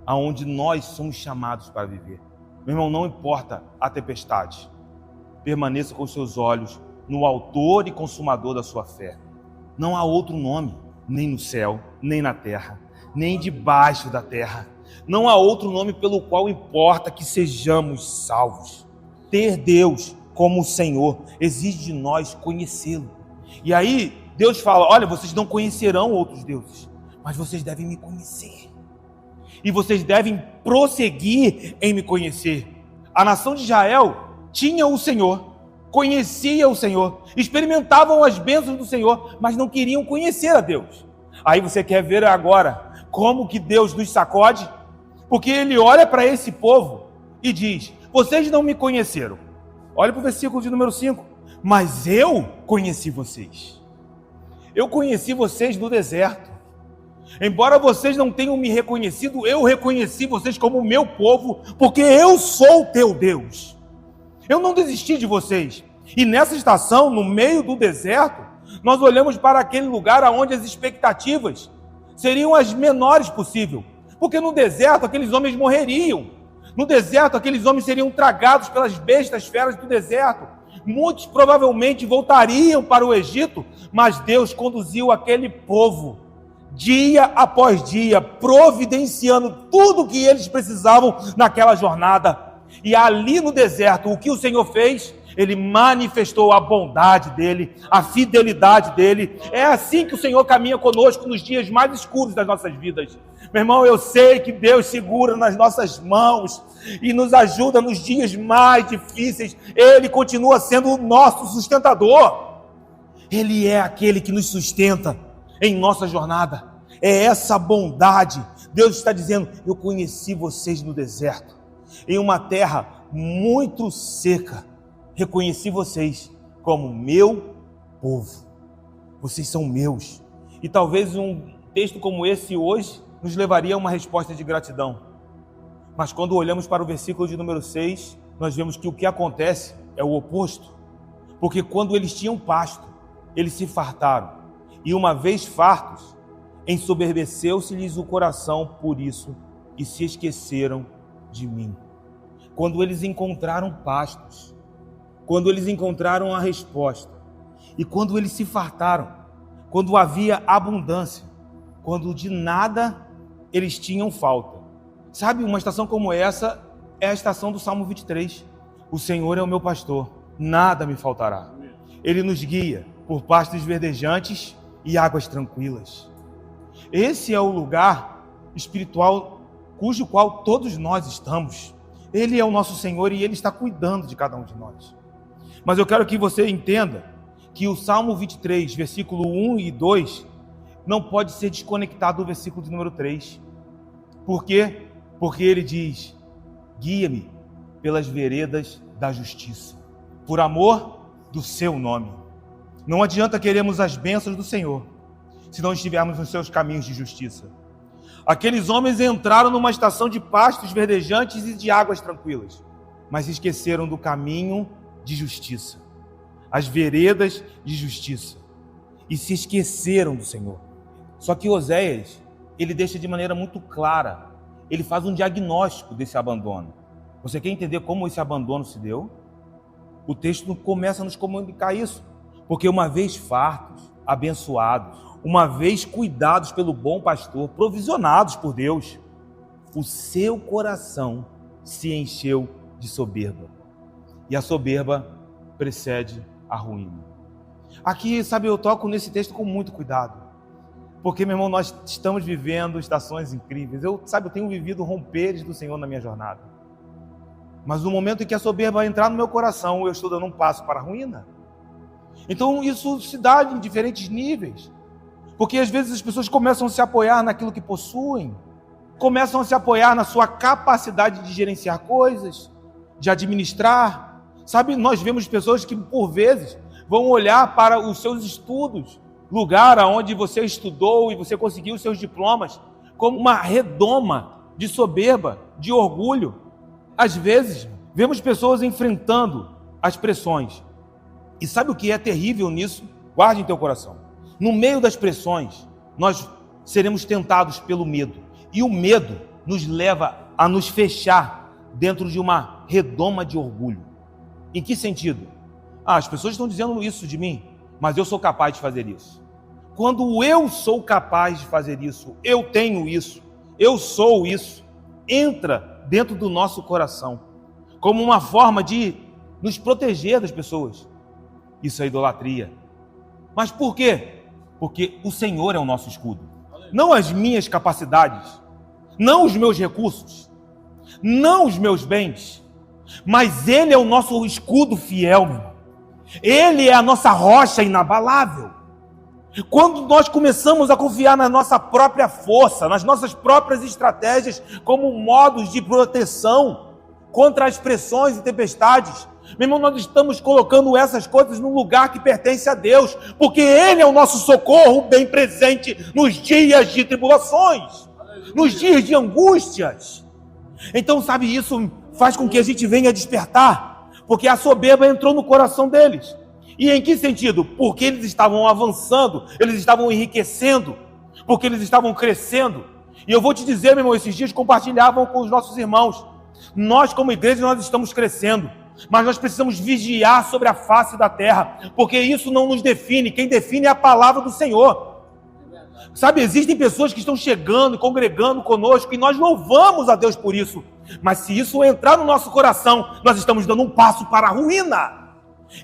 aonde nós somos chamados para viver. Meu irmão, não importa a tempestade, permaneça com seus olhos no autor e consumador da sua fé. Não há outro nome, nem no céu, nem na terra, nem debaixo da terra. Não há outro nome pelo qual importa que sejamos salvos. Ter Deus como o Senhor exige de nós conhecê-lo. E aí Deus fala: olha, vocês não conhecerão outros deuses, mas vocês devem me conhecer. E vocês devem prosseguir em me conhecer. A nação de Israel tinha o Senhor, conhecia o Senhor, experimentavam as bênçãos do Senhor, mas não queriam conhecer a Deus. Aí você quer ver agora como que Deus nos sacode? Porque Ele olha para esse povo e diz: vocês não me conheceram. Olha para o versículo de número 5. Mas eu conheci vocês. Eu conheci vocês no deserto. Embora vocês não tenham me reconhecido, eu reconheci vocês como meu povo, porque eu sou o teu Deus. Eu não desisti de vocês. E nessa estação, no meio do deserto, nós olhamos para aquele lugar onde as expectativas seriam as menores possível. Porque no deserto aqueles homens morreriam. No deserto aqueles homens seriam tragados pelas bestas feras do deserto. Muitos provavelmente voltariam para o Egito, mas Deus conduziu aquele povo dia após dia, providenciando tudo o que eles precisavam naquela jornada. E ali no deserto, o que o Senhor fez? Ele manifestou a bondade dele, a fidelidade dele. É assim que o Senhor caminha conosco nos dias mais escuros das nossas vidas. Meu irmão, eu sei que Deus segura nas nossas mãos e nos ajuda nos dias mais difíceis. Ele continua sendo o nosso sustentador. Ele é aquele que nos sustenta em nossa jornada. É essa bondade. Deus está dizendo: eu conheci vocês no deserto, em uma terra muito seca. Reconheci vocês como meu povo. Vocês são meus. E talvez um texto como esse hoje nos levaria a uma resposta de gratidão. Mas quando olhamos para o versículo de número 6, nós vemos que o que acontece é o oposto. Porque quando eles tinham pasto, eles se fartaram. E uma vez fartos, ensoberbeceu-se-lhes o coração por isso, e se esqueceram de mim. Quando eles encontraram pastos, quando eles encontraram a resposta, e quando eles se fartaram, quando havia abundância, quando de nada eles tinham falta. Sabe, uma estação como essa é a estação do Salmo 23. O Senhor é o meu pastor, nada me faltará. Ele nos guia por pastos verdejantes e águas tranquilas. Esse é o lugar espiritual cujo qual todos nós estamos. Ele é o nosso Senhor e Ele está cuidando de cada um de nós. Mas eu quero que você entenda que o Salmo 23, versículo 1 e 2, não pode ser desconectado do versículo de número 3. Por quê? Porque ele diz: guia-me pelas veredas da justiça, por amor do seu nome. Não adianta queremos as bênçãos do Senhor se não estivermos nos seus caminhos de justiça. Aqueles homens entraram numa estação de pastos verdejantes e de águas tranquilas, mas esqueceram do caminho de justiça, as veredas de justiça, e se esqueceram do Senhor. Só que Oséias, ele deixa de maneira muito clara, ele faz um diagnóstico desse abandono. Você quer entender como esse abandono se deu? O texto começa a nos comunicar isso, porque uma vez fartos, abençoados, uma vez cuidados pelo bom pastor, provisionados por Deus, o seu coração se encheu de soberba. E a soberba precede a ruína. Aqui, sabe, eu toco nesse texto com muito cuidado. Porque, meu irmão, nós estamos vivendo estações incríveis. Eu tenho vivido romperes do Senhor na minha jornada. Mas no momento em que a soberba entrar no meu coração, eu estou dando um passo para a ruína. Então, isso se dá em diferentes níveis. Porque, às vezes, as pessoas começam a se apoiar naquilo que possuem. Começam a se apoiar na sua capacidade de gerenciar coisas, de administrar. Sabe, nós vemos pessoas que, por vezes, vão olhar para os seus estudos, lugar onde você estudou e você conseguiu os seus diplomas, como uma redoma de soberba, de orgulho. Às vezes, vemos pessoas enfrentando as pressões. E sabe o que é terrível nisso? Guarde em teu coração. No meio das pressões, nós seremos tentados pelo medo. E o medo nos leva a nos fechar dentro de uma redoma de orgulho. Em que sentido? As pessoas estão dizendo isso de mim, mas eu sou capaz de fazer isso. Quando eu sou capaz de fazer isso, eu tenho isso, eu sou isso, entra dentro do nosso coração, como uma forma de nos proteger das pessoas. Isso é idolatria. Mas por quê? Porque o Senhor é o nosso escudo. Não as minhas capacidades, não os meus recursos, não os meus bens, mas Ele é o nosso escudo fiel, meu irmão. Ele é a nossa rocha inabalável. Quando nós começamos a confiar na nossa própria força, nas nossas próprias estratégias como modos de proteção contra as pressões e tempestades, meu irmão, nós estamos colocando essas coisas num lugar que pertence a Deus, porque Ele é o nosso socorro bem presente nos dias de tribulações, nos dias de angústias. Então, sabe, isso faz com que a gente venha despertar, porque a soberba entrou no coração deles. E em que sentido? Porque eles estavam avançando, eles estavam enriquecendo, porque eles estavam crescendo. E eu vou te dizer, meu irmão, esses dias compartilhavam com os nossos irmãos. Nós, como igreja, nós estamos crescendo, mas nós precisamos vigiar sobre a face da terra, porque isso não nos define. Quem define é a palavra do Senhor. Sabe, existem pessoas que estão chegando e congregando conosco, e nós louvamos a Deus por isso. Mas se isso entrar no nosso coração, nós estamos dando um passo para a ruína.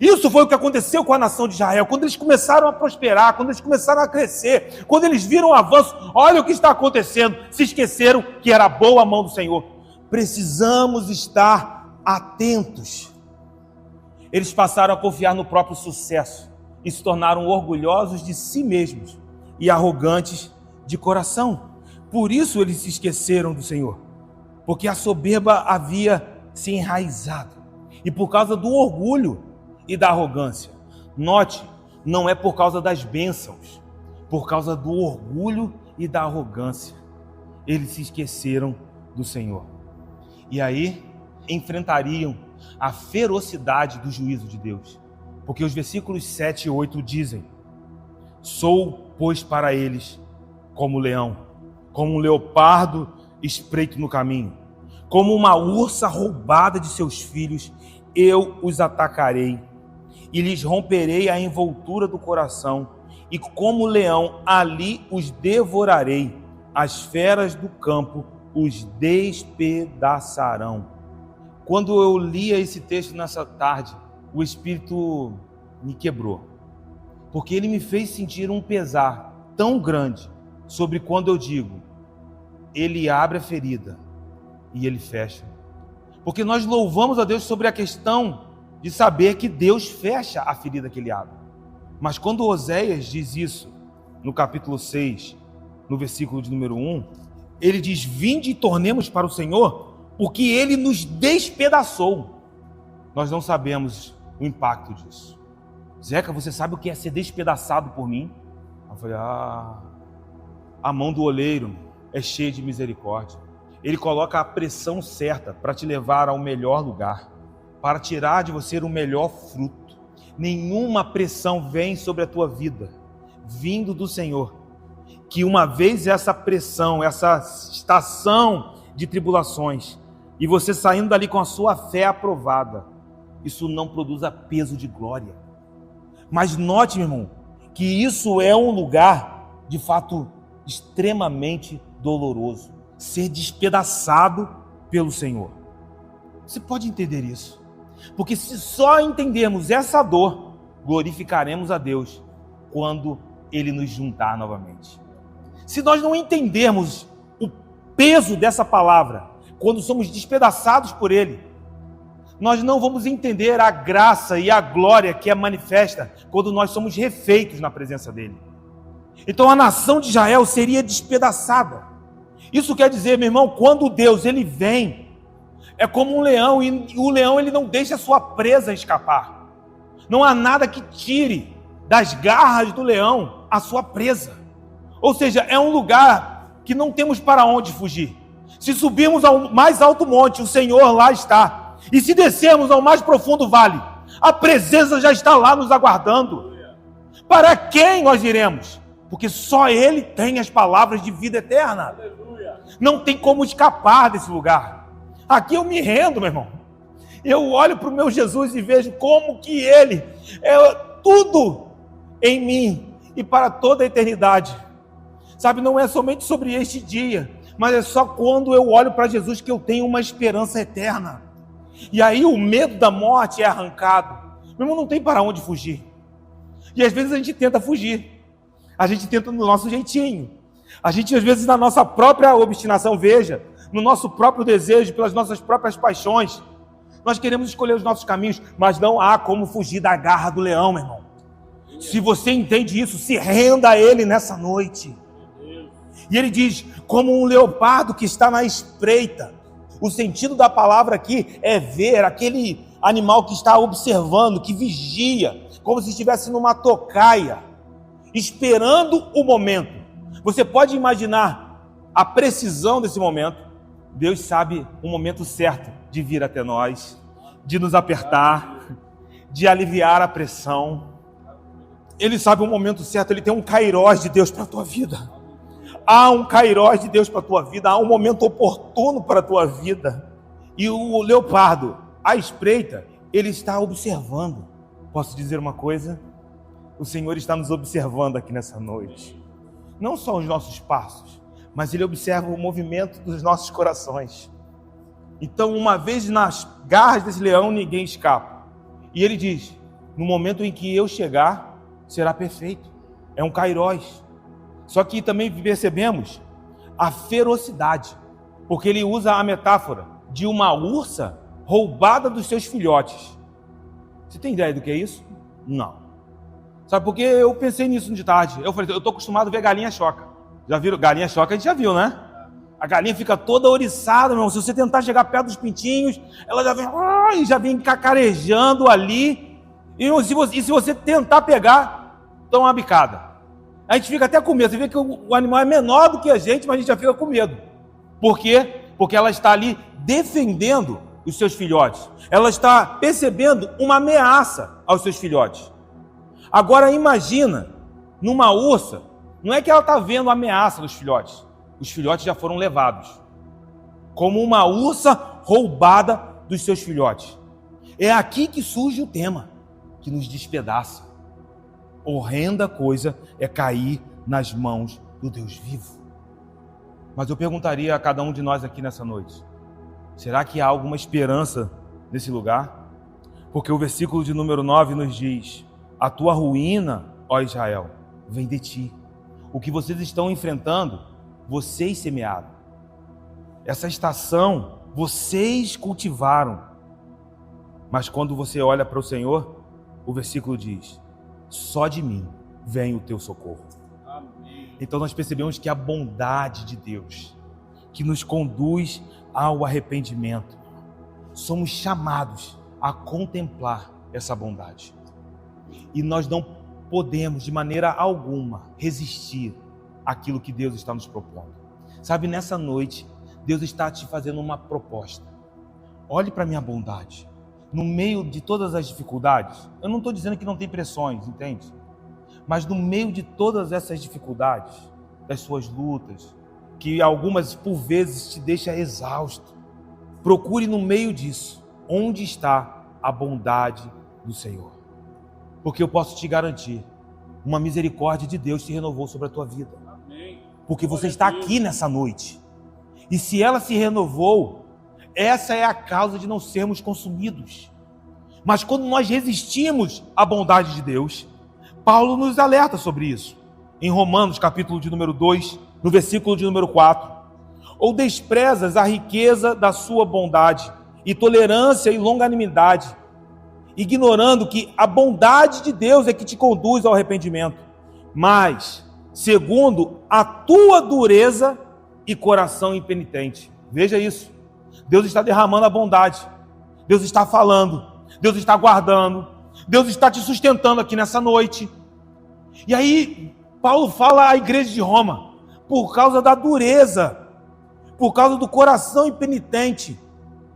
Isso foi o que aconteceu com a nação de Israel, quando eles começaram a prosperar, quando eles começaram a crescer, quando eles viram o avanço. Olha o que está acontecendo, se esqueceram que era boa a mão do Senhor. Precisamos estar atentos. Eles passaram a confiar no próprio sucesso e se tornaram orgulhosos de si mesmos e arrogantes de coração. Por isso eles se esqueceram do Senhor, porque a soberba havia se enraizado, e por causa do orgulho e da arrogância. Note, não é por causa das bênçãos, por causa do orgulho e da arrogância. Eles se esqueceram do Senhor. E aí enfrentariam a ferocidade do juízo de Deus. Porque os versículos 7 e 8 dizem: sou, pois, para eles como leão, como um leopardo espreito no caminho. Como uma ursa roubada de seus filhos, eu os atacarei e lhes romperei a envoltura do coração, e como leão ali os devorarei, as feras do campo os despedaçarão. Quando eu lia esse texto nessa tarde, o Espírito me quebrou, porque ele me fez sentir um pesar tão grande sobre quando eu digo, ele abre a ferida e ele fecha. Porque nós louvamos a Deus sobre a questão de saber que Deus fecha a ferida que ele abre. Mas quando Oséias diz isso, no capítulo 6, no versículo de número 1, ele diz, vinde e tornemos para o Senhor, porque ele nos despedaçou. Nós não sabemos o impacto disso. Zeca, você sabe o que é ser despedaçado por mim? Eu falei, a mão do oleiro é cheia de misericórdia. Ele coloca a pressão certa para te levar ao melhor lugar, para tirar de você o melhor fruto. Nenhuma pressão vem sobre a tua vida, vindo do Senhor, que uma vez essa pressão, essa estação de tribulações, e você saindo dali com a sua fé aprovada, isso não produza peso de glória. Mas note, meu irmão, que isso é um lugar, de fato, extremamente doloroso. Ser despedaçado pelo Senhor. Você pode entender isso? Porque se só entendermos essa dor, glorificaremos a Deus quando Ele nos juntar novamente. Se nós não entendermos o peso dessa palavra, quando somos despedaçados por Ele, nós não vamos entender a graça e a glória que é manifesta quando nós somos refeitos na presença dEle. Então a nação de Israel seria despedaçada. Isso quer dizer, meu irmão, quando Deus ele vem, é como um leão, e o leão ele não deixa a sua presa escapar. Não há nada que tire das garras do leão a sua presa. Ou seja, é um lugar que não temos para onde fugir. Se subirmos ao mais alto monte, o Senhor lá está. E se descermos ao mais profundo vale, a presença já está lá nos aguardando. Para quem nós iremos? Porque só Ele tem as palavras de vida eterna. Não tem como escapar desse lugar. Aqui eu me rendo, meu irmão. Eu olho para o meu Jesus e vejo como que Ele é tudo em mim e para toda a eternidade. Sabe, não é somente sobre este dia, mas é só quando eu olho para Jesus que eu tenho uma esperança eterna. E aí o medo da morte é arrancado. Meu irmão, não tem para onde fugir. E às vezes a gente tenta fugir. A gente tenta no nosso jeitinho. A gente às vezes na nossa própria obstinação, veja, no nosso próprio desejo, pelas nossas próprias paixões, nós queremos escolher os nossos caminhos, mas não há como fugir da garra do leão, meu irmão. Se você entende isso, se renda a Ele nessa noite. E Ele diz, como um leopardo que está na espreita. O sentido da palavra aqui é ver aquele animal que está observando, que vigia, como se estivesse numa tocaia, esperando o momento. Você pode imaginar a precisão desse momento. Deus sabe o momento certo de vir até nós, de nos apertar, de aliviar a pressão. Ele sabe o momento certo, Ele tem um kairós de Deus para a tua vida. Há um kairós de Deus para a tua vida, há um momento oportuno para a tua vida. E o leopardo, à espreita, ele está observando. Posso dizer uma coisa? O Senhor está nos observando aqui nessa noite. Não só os nossos passos, mas Ele observa o movimento dos nossos corações. Então, uma vez nas garras desse leão, ninguém escapa. E Ele diz, no momento em que eu chegar, será perfeito. É um kairós. Só que também percebemos a ferocidade, porque Ele usa a metáfora de uma ursa roubada dos seus filhotes. Você tem ideia do que é isso? Não. Sabe por quê? Eu pensei nisso de tarde. Eu falei, eu estou acostumado a ver galinha choca. Já viram? Galinha choca a gente já viu, né? A galinha fica toda ouriçada, meu irmão. Se você tentar chegar perto dos pintinhos, ela já vem cacarejando ali. E se você tentar pegar, dá uma bicada. A gente fica até com medo. Você vê que o animal é menor do que a gente, mas a gente já fica com medo. Por quê? Porque ela está ali defendendo os seus filhotes. Ela está percebendo uma ameaça aos seus filhotes. Agora imagina, numa ursa, não é que ela está vendo a ameaça dos filhotes. Os filhotes já foram levados. como uma ursa roubada dos seus filhotes. É aqui que surge o tema, que nos despedaça. Horrenda coisa é cair nas mãos do Deus vivo. Mas eu perguntaria a cada um de nós aqui nessa noite, será que há alguma esperança nesse lugar? Porque o versículo de número 9 nos diz: a tua ruína, ó Israel, vem de ti. O que vocês estão enfrentando, vocês semearam. Essa estação, vocês cultivaram. Mas quando você olha para o Senhor, o versículo diz: só de mim vem o teu socorro. Amém. Então nós percebemos que a bondade de Deus, que nos conduz ao arrependimento, somos chamados a contemplar essa bondade. E nós não podemos de maneira alguma resistir àquilo que Deus está nos propondo. Sabe, nessa noite, Deus está te fazendo uma proposta. Olhe para a minha bondade. No meio de todas as dificuldades, eu não estou dizendo que não tem pressões, entende? Mas no meio de todas essas dificuldades, das suas lutas, que algumas por vezes te deixam exausto, procure no meio disso, onde está a bondade do Senhor. Porque eu posso te garantir, uma misericórdia de Deus se renovou sobre a tua vida. Porque você está aqui nessa noite. E se ela se renovou, essa é a causa de não sermos consumidos. Mas quando nós resistimos à bondade de Deus, Paulo nos alerta sobre isso. Em Romanos, capítulo de número 2, no versículo de número 4. Ou desprezas a riqueza da sua bondade, e tolerância e longanimidade, ignorando que a bondade de Deus é que te conduz ao arrependimento. Mas, segundo a tua dureza e coração impenitente. Veja isso. Deus está derramando a bondade. Deus está falando. Deus está guardando. Deus está te sustentando aqui nessa noite. E aí, Paulo fala à igreja de Roma, por causa da dureza, por causa do coração impenitente,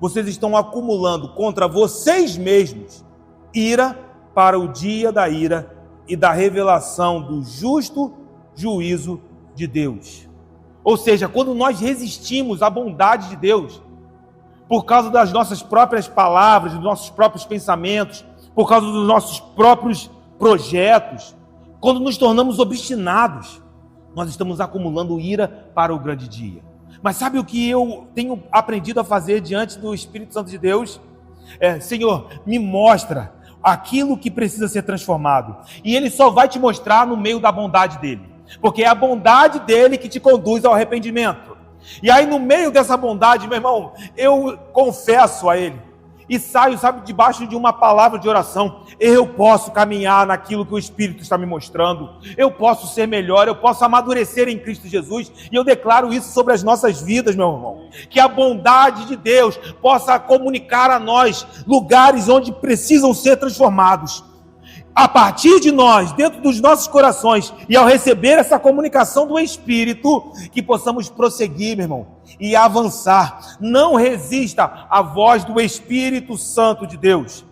vocês estão acumulando contra vocês mesmos ira para o dia da ira e da revelação do justo juízo de Deus. Ou seja, quando nós resistimos à bondade de Deus, por causa das nossas próprias palavras, dos nossos próprios pensamentos, por causa dos nossos próprios projetos, quando nos tornamos obstinados, nós estamos acumulando ira para o grande dia. Mas sabe o que eu tenho aprendido a fazer diante do Espírito Santo de Deus? Senhor, me mostra aquilo que precisa ser transformado. E Ele só vai te mostrar no meio da bondade dEle. Porque é a bondade dEle que te conduz ao arrependimento. E aí no meio dessa bondade, meu irmão, eu confesso a Ele. E saio, sabe, debaixo de uma palavra de oração. Eu posso caminhar naquilo que o Espírito está me mostrando. Eu posso ser melhor, eu posso amadurecer em Cristo Jesus. E eu declaro isso sobre as nossas vidas, meu irmão. Que a bondade de Deus possa comunicar a nós lugares onde precisam ser transformados. A partir de nós, dentro dos nossos corações, e ao receber essa comunicação do Espírito, que possamos prosseguir, meu irmão, e avançar. Não resista à voz do Espírito Santo de Deus,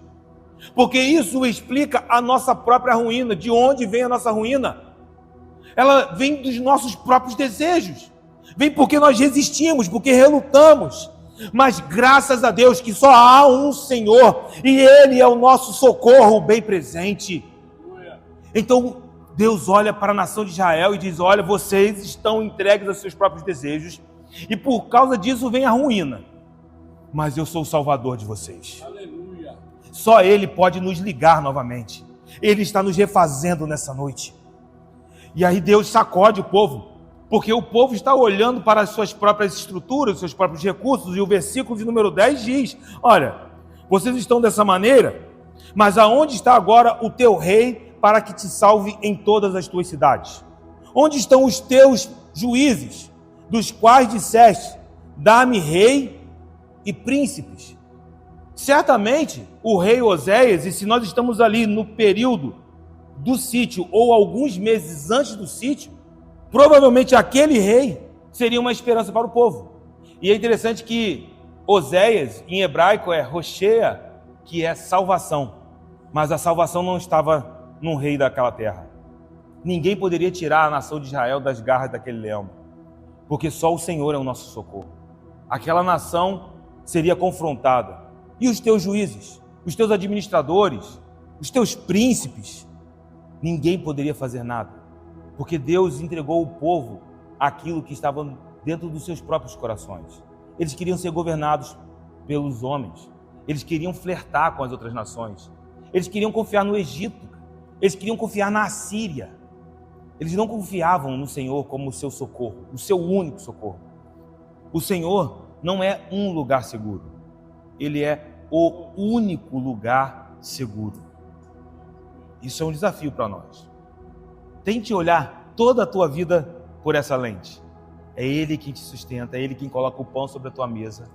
porque isso explica a nossa própria ruína. De onde vem a nossa ruína? Ela vem dos nossos próprios desejos, vem porque nós resistimos, porque relutamos. Mas graças a Deus que só há um Senhor, e Ele é o nosso socorro bem presente. Então Deus olha para a nação de Israel e diz: olha, vocês estão entregues aos seus próprios desejos, e por causa disso vem a ruína. Mas eu sou o Salvador de vocês. Aleluia. Só Ele pode nos ligar novamente. Ele está nos refazendo nessa noite. E aí Deus sacode o povo, porque o povo está olhando para as suas próprias estruturas, os seus próprios recursos, e o versículo de número 10 diz: olha, vocês estão dessa maneira, mas aonde está agora o teu rei para que te salve em todas as tuas cidades? Onde estão os teus juízes, dos quais disseste: dá-me rei e príncipes? Certamente o rei Oséias, e se nós estamos ali no período do sítio, ou alguns meses antes do sítio, provavelmente aquele rei seria uma esperança para o povo. E é interessante que Oséias, em hebraico, é Roshea, que é salvação. Mas a salvação não estava num rei daquela terra. Ninguém poderia tirar a nação de Israel das garras daquele leão, porque só o Senhor é o nosso socorro. aquela nação seria confrontada. E os teus juízes, os teus administradores, os teus príncipes, ninguém poderia fazer nada, porque Deus entregou o povo aquilo que estava dentro dos seus próprios corações. Eles queriam ser governados pelos homens, eles queriam flertar com as outras nações, eles queriam confiar no Egito, eles queriam confiar na Assíria. Eles não confiavam no Senhor como o seu socorro, o seu único socorro. O Senhor não é um lugar seguro, Ele é o único lugar seguro. Isso é um desafio para nós. Tente olhar toda a tua vida por essa lente. É Ele quem te sustenta, é Ele quem coloca o pão sobre a tua mesa,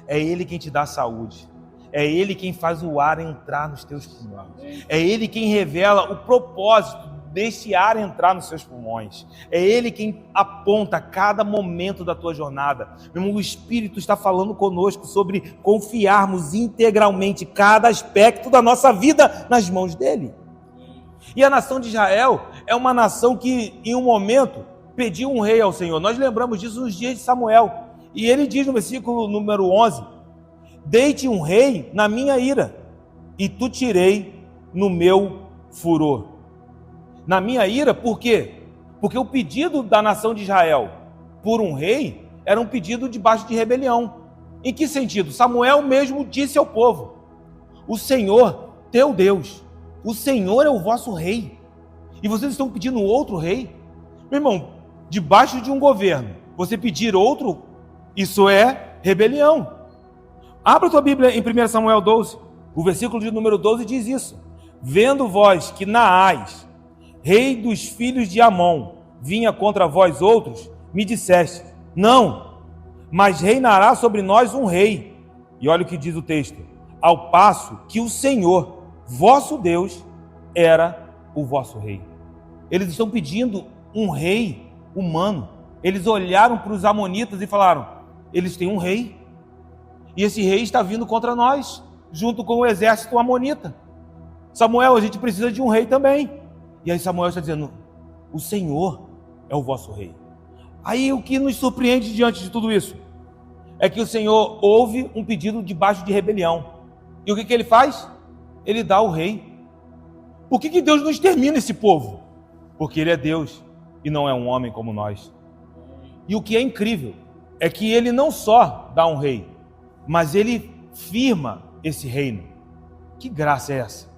é Ele quem te dá saúde, é Ele quem faz o ar entrar nos teus pulmões, é Ele quem revela o propósito desse ar entrar nos seus pulmões, é Ele quem aponta cada momento da tua jornada. Meu irmão, o Espírito está falando conosco sobre confiarmos integralmente cada aspecto da nossa vida nas mãos dEle. E a nação de Israel é uma nação que em um momento pediu um rei ao Senhor. Nós lembramos disso nos dias de Samuel, e ele diz no versículo número 11: deite um rei na minha ira, e tu tirei no meu furor. Na minha ira, por quê? Porque o pedido da nação de Israel por um rei era um pedido debaixo de rebelião. Em que sentido? Samuel mesmo disse ao povo: o Senhor, teu Deus, o Senhor é o vosso rei, e vocês estão pedindo outro rei? Meu irmão, debaixo de um governo, você pedir outro, isso é rebelião. Abra a tua Bíblia em 1 Samuel 12, o versículo de número 12 diz isso: vendo vós que Naás, rei dos filhos de Amon, vinha contra vós outros, me disseste: não, mas reinará sobre nós um rei. E olha o que diz o texto: ao passo que o Senhor, vosso Deus, era o vosso rei. Eles estão pedindo um rei humano. Eles olharam para os amonitas e falaram: eles têm um rei, e esse rei está vindo contra nós, junto com o exército amonita. Samuel, a gente precisa de um rei também. E aí Samuel está dizendo: o Senhor é o vosso rei. Aí o que nos surpreende diante de tudo isso é que o Senhor ouve um pedido debaixo de rebelião. E o que ele faz? Ele dá o rei. Por que Deus não extermina esse povo? Porque Ele é Deus e não é um homem como nós. E o que é incrível é que Ele não só dá um rei, mas Ele firma esse reino. Que graça é essa?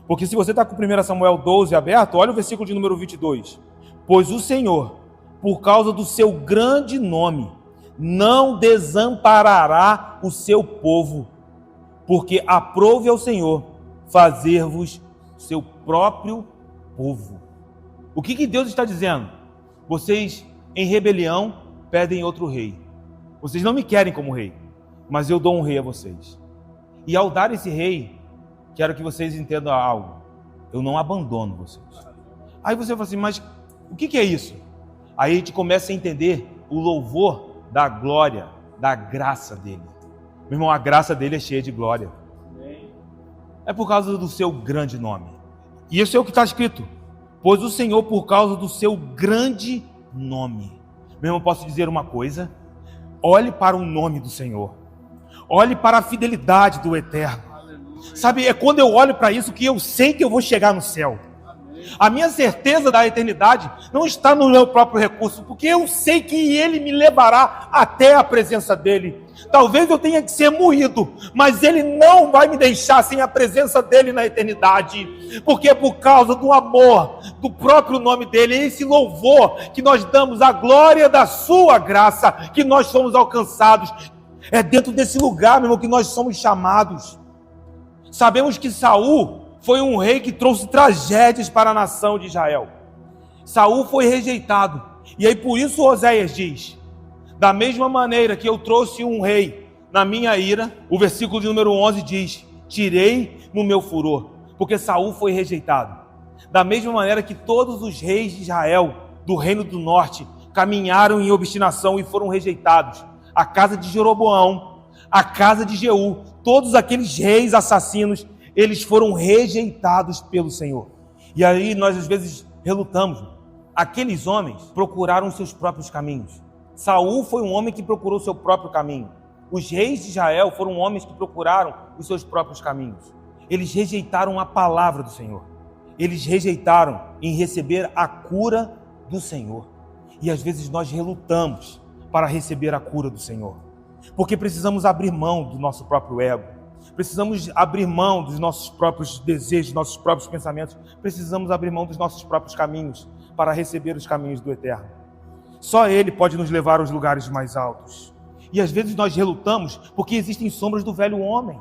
Porque se você está com 1 Samuel 12 aberto, olha o versículo de número 22. Pois o Senhor, por causa do seu grande nome, não desamparará o seu povo, porque aprove ao Senhor fazer-vos seu próprio povo. O que Deus está dizendo? Vocês, em rebelião, pedem outro rei. Vocês não me querem como rei, mas eu dou um rei a vocês. E ao dar esse rei, quero que vocês entendam algo: eu não abandono vocês. Aí você fala assim: mas o que é isso? Aí a gente começa a entender o louvor da glória, da graça dele. Meu irmão, a graça dele é cheia de glória. É por causa do seu grande nome. E isso é o que está escrito: pois o Senhor, por causa do seu grande nome. Meu irmão, posso dizer uma coisa? Olhe para o nome do Senhor. Olhe para a fidelidade do Eterno. Sabe, é quando eu olho para isso que eu sei que eu vou chegar no céu. A minha certeza da eternidade não está no meu próprio recurso, porque eu sei que Ele me levará até a presença dEle. Talvez eu tenha que ser moído, mas Ele não vai me deixar sem a presença dEle na eternidade, porque é por causa do amor, do próprio nome dEle, esse louvor que nós damos à glória da sua graça, que nós somos alcançados. É dentro desse lugar, meu irmão, que nós somos chamados. Sabemos que Saul foi um rei que trouxe tragédias para a nação de Israel. Saul foi rejeitado. E aí por isso Oséias diz: da mesma maneira que eu trouxe um rei na minha ira, o versículo de número 11 diz: tirei no meu furor, porque Saul foi rejeitado. Da mesma maneira que todos os reis de Israel, do reino do norte, caminharam em obstinação e foram rejeitados. A casa de Jeroboão, a casa de Jeú, todos aqueles reis assassinos, eles foram rejeitados pelo Senhor. E aí nós às vezes relutamos. Aqueles homens procuraram seus próprios caminhos. Saul foi um homem que procurou o seu próprio caminho. Os reis de Israel foram homens que procuraram os seus próprios caminhos. Eles rejeitaram a palavra do Senhor. Eles rejeitaram em receber a cura do Senhor. E às vezes nós relutamos para receber a cura do Senhor, porque precisamos abrir mão do nosso próprio ego, precisamos abrir mão dos nossos próprios desejos, dos nossos próprios pensamentos, precisamos abrir mão dos nossos próprios caminhos para receber os caminhos do Eterno. Só Ele pode nos levar aos lugares mais altos. E às vezes nós relutamos porque existem sombras do velho homem.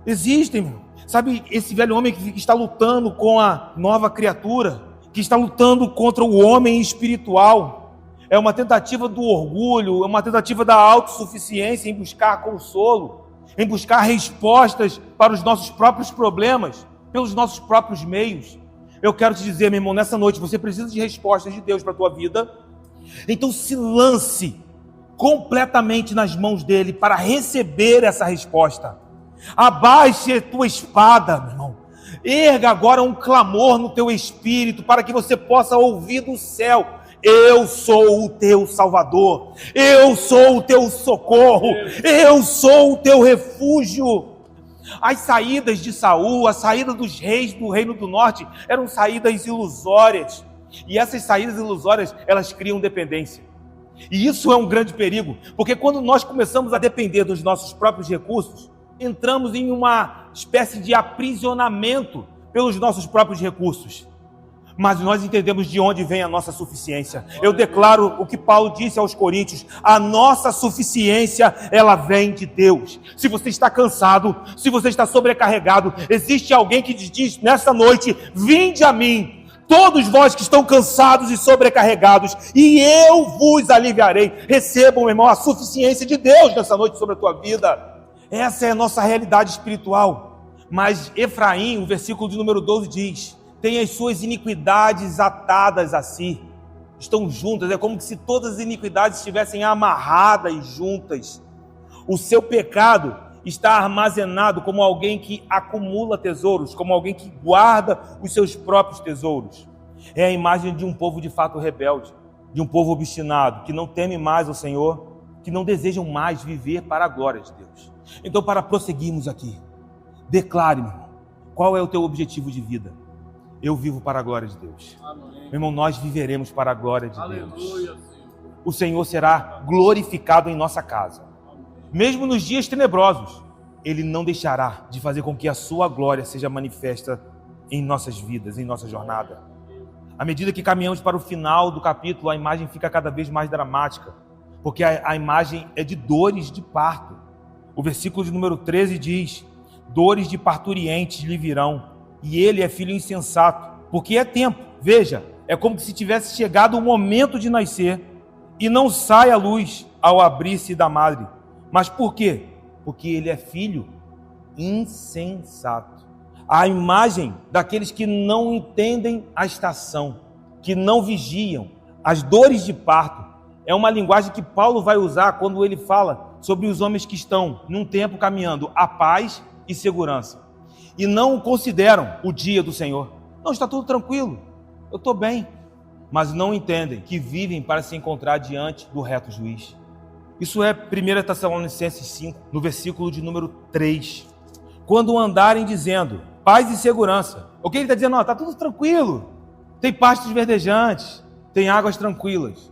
Existem, meu. Sabe, esse velho homem que está lutando com a nova criatura, que está lutando contra o homem espiritual. É uma tentativa do orgulho, é uma tentativa da autossuficiência em buscar consolo, em buscar respostas para os nossos próprios problemas, pelos nossos próprios meios. Eu quero te dizer, meu irmão, nessa noite você precisa de respostas de Deus para a tua vida. Então se lance completamente nas mãos dele para receber essa resposta. Abaixe a tua espada, meu irmão. Erga agora um clamor no teu espírito para que você possa ouvir do céu: eu sou o teu Salvador, eu sou o teu socorro, eu sou o teu refúgio. As saídas de Saul, a saída dos reis do Reino do Norte eram saídas ilusórias. E essas saídas ilusórias, elas criam dependência. E isso é um grande perigo, porque quando nós começamos a depender dos nossos próprios recursos, entramos em uma espécie de aprisionamento pelos nossos próprios recursos. Mas nós entendemos de onde vem a nossa suficiência. Eu declaro o que Paulo disse aos Coríntios: a nossa suficiência, ela vem de Deus. Se você está cansado, se você está sobrecarregado, existe alguém que te diz nessa noite: vinde a mim, todos vós que estão cansados e sobrecarregados, e eu vos aliviarei. Recebam, meu irmão, a suficiência de Deus nessa noite sobre a tua vida. Essa é a nossa realidade espiritual. Mas Efraim, o versículo de número 12 diz: tem as suas iniquidades atadas a si. Estão juntas, é como se todas as iniquidades estivessem amarradas juntas. O seu pecado está armazenado como alguém que acumula tesouros, como alguém que guarda os seus próprios tesouros. É a imagem de um povo de fato rebelde, de um povo obstinado, que não teme mais ao Senhor, que não desejam mais viver para a glória de Deus. Então, para prosseguirmos aqui, declare, meu irmão, qual é o teu objetivo de vida? Eu vivo para a glória de Deus. Amém. Meu irmão, nós viveremos para a glória de Aleluia, Deus. Senhor. O Senhor será glorificado em nossa casa. Amém. Mesmo nos dias tenebrosos, Ele não deixará de fazer com que a sua glória seja manifesta em nossas vidas, em nossa jornada. À medida que caminhamos para o final do capítulo, a imagem fica cada vez mais dramática, porque a imagem é de dores de parto. O versículo de número 13 diz: dores de parturientes lhe virão, e ele é filho insensato, porque é tempo. Veja, é como se tivesse chegado o momento de nascer, e não sai a luz ao abrir-se da madre. Mas por quê? Porque ele é filho insensato. A imagem daqueles que não entendem a estação, que não vigiam. As dores de parto é uma linguagem que Paulo vai usar quando ele fala sobre os homens que estão num tempo caminhando a paz e segurança e não consideram o dia do Senhor. Não, está tudo tranquilo, eu estou bem, mas não entendem que vivem para se encontrar diante do reto juiz. Isso é 1 Tessalonicenses 5, no versículo de número 3. Quando andarem dizendo paz e segurança, o que ele está dizendo? Não, está tudo tranquilo, tem pastos verdejantes, tem águas tranquilas,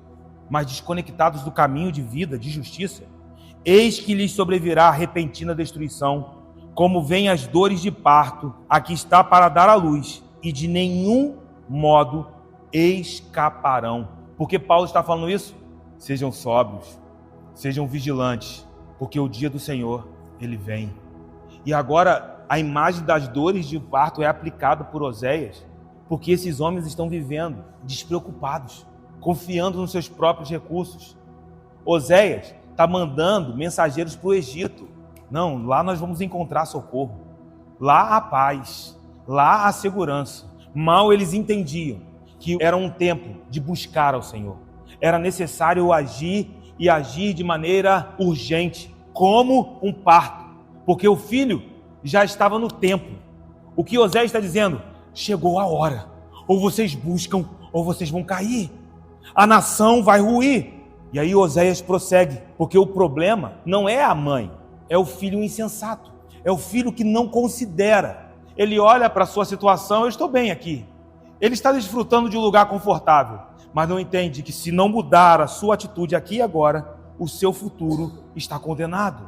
mas desconectados do caminho de vida, de justiça, eis que lhes sobrevirá a repentina destruição, como vêm as dores de parto, a que está para dar à luz, e de nenhum modo escaparão. Por que Paulo está falando isso? Sejam sóbrios, sejam vigilantes, porque o dia do Senhor, ele vem. E agora, a imagem das dores de parto é aplicada por Oséias, porque esses homens estão vivendo despreocupados, confiando nos seus próprios recursos. Oséias está mandando mensageiros para o Egito. Não, lá nós vamos encontrar socorro. Lá há paz, lá há segurança. Mal eles entendiam que era um tempo de buscar ao Senhor. Era necessário agir e agir de maneira urgente, como um parto, porque o filho já estava no tempo. O que Oséias está dizendo? Chegou a hora. Ou vocês buscam, ou vocês vão cair. A nação vai ruir. E aí Oséias prossegue, porque o problema não é a mãe, é o filho insensato, é o filho que não considera. Ele olha para a sua situação: eu estou bem aqui. Ele está desfrutando de um lugar confortável, mas não entende que se não mudar a sua atitude aqui e agora, o seu futuro está condenado.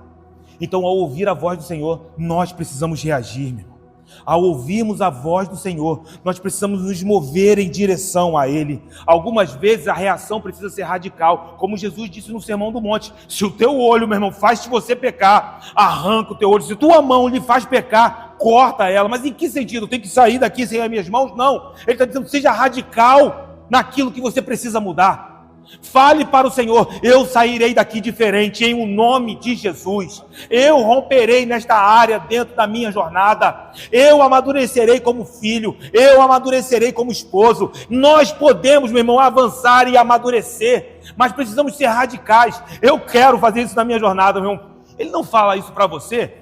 Então, ao ouvir a voz do Senhor, nós precisamos reagir, meu irmão. Ao ouvirmos a voz do Senhor, nós precisamos nos mover em direção a Ele. Algumas vezes a reação precisa ser radical, como Jesus disse no Sermão do Monte: se o teu olho, meu irmão, faz você pecar, arranca o teu olho. Se tua mão lhe faz pecar, corta ela. Mas em que sentido? Tem que sair daqui sem as minhas mãos? Não. Ele está dizendo: seja radical naquilo que você precisa mudar. Fale para o Senhor: eu sairei daqui diferente em o nome de Jesus. Eu romperei nesta área dentro da minha jornada. Eu amadurecerei como filho. Eu amadurecerei como esposo. Nós podemos, meu irmão, avançar e amadurecer, mas precisamos ser radicais. Eu quero fazer isso na minha jornada, meu irmão. Ele não fala isso para você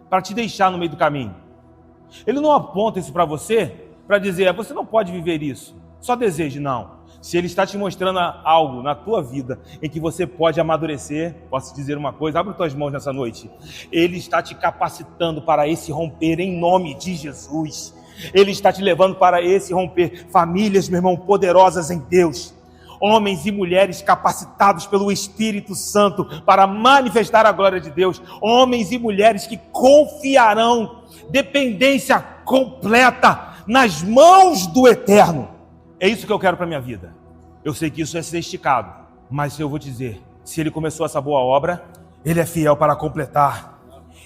para te deixar no meio do caminho. Ele não aponta isso para você para dizer: você não pode viver isso, só deseje. Não. Se Ele está te mostrando algo na tua vida em que você pode amadurecer, posso te dizer uma coisa: abre tuas mãos nessa noite. Ele está te capacitando para esse romper em nome de Jesus. Ele está te levando para esse romper. Famílias, meu irmão, poderosas em Deus. Homens e mulheres capacitados pelo Espírito Santo para manifestar a glória de Deus. Homens e mulheres que confiarão, dependência completa nas mãos do Eterno. É isso que eu quero para a minha vida. Eu sei que isso é ser esticado, mas eu vou te dizer: se Ele começou essa boa obra, Ele é fiel para completar.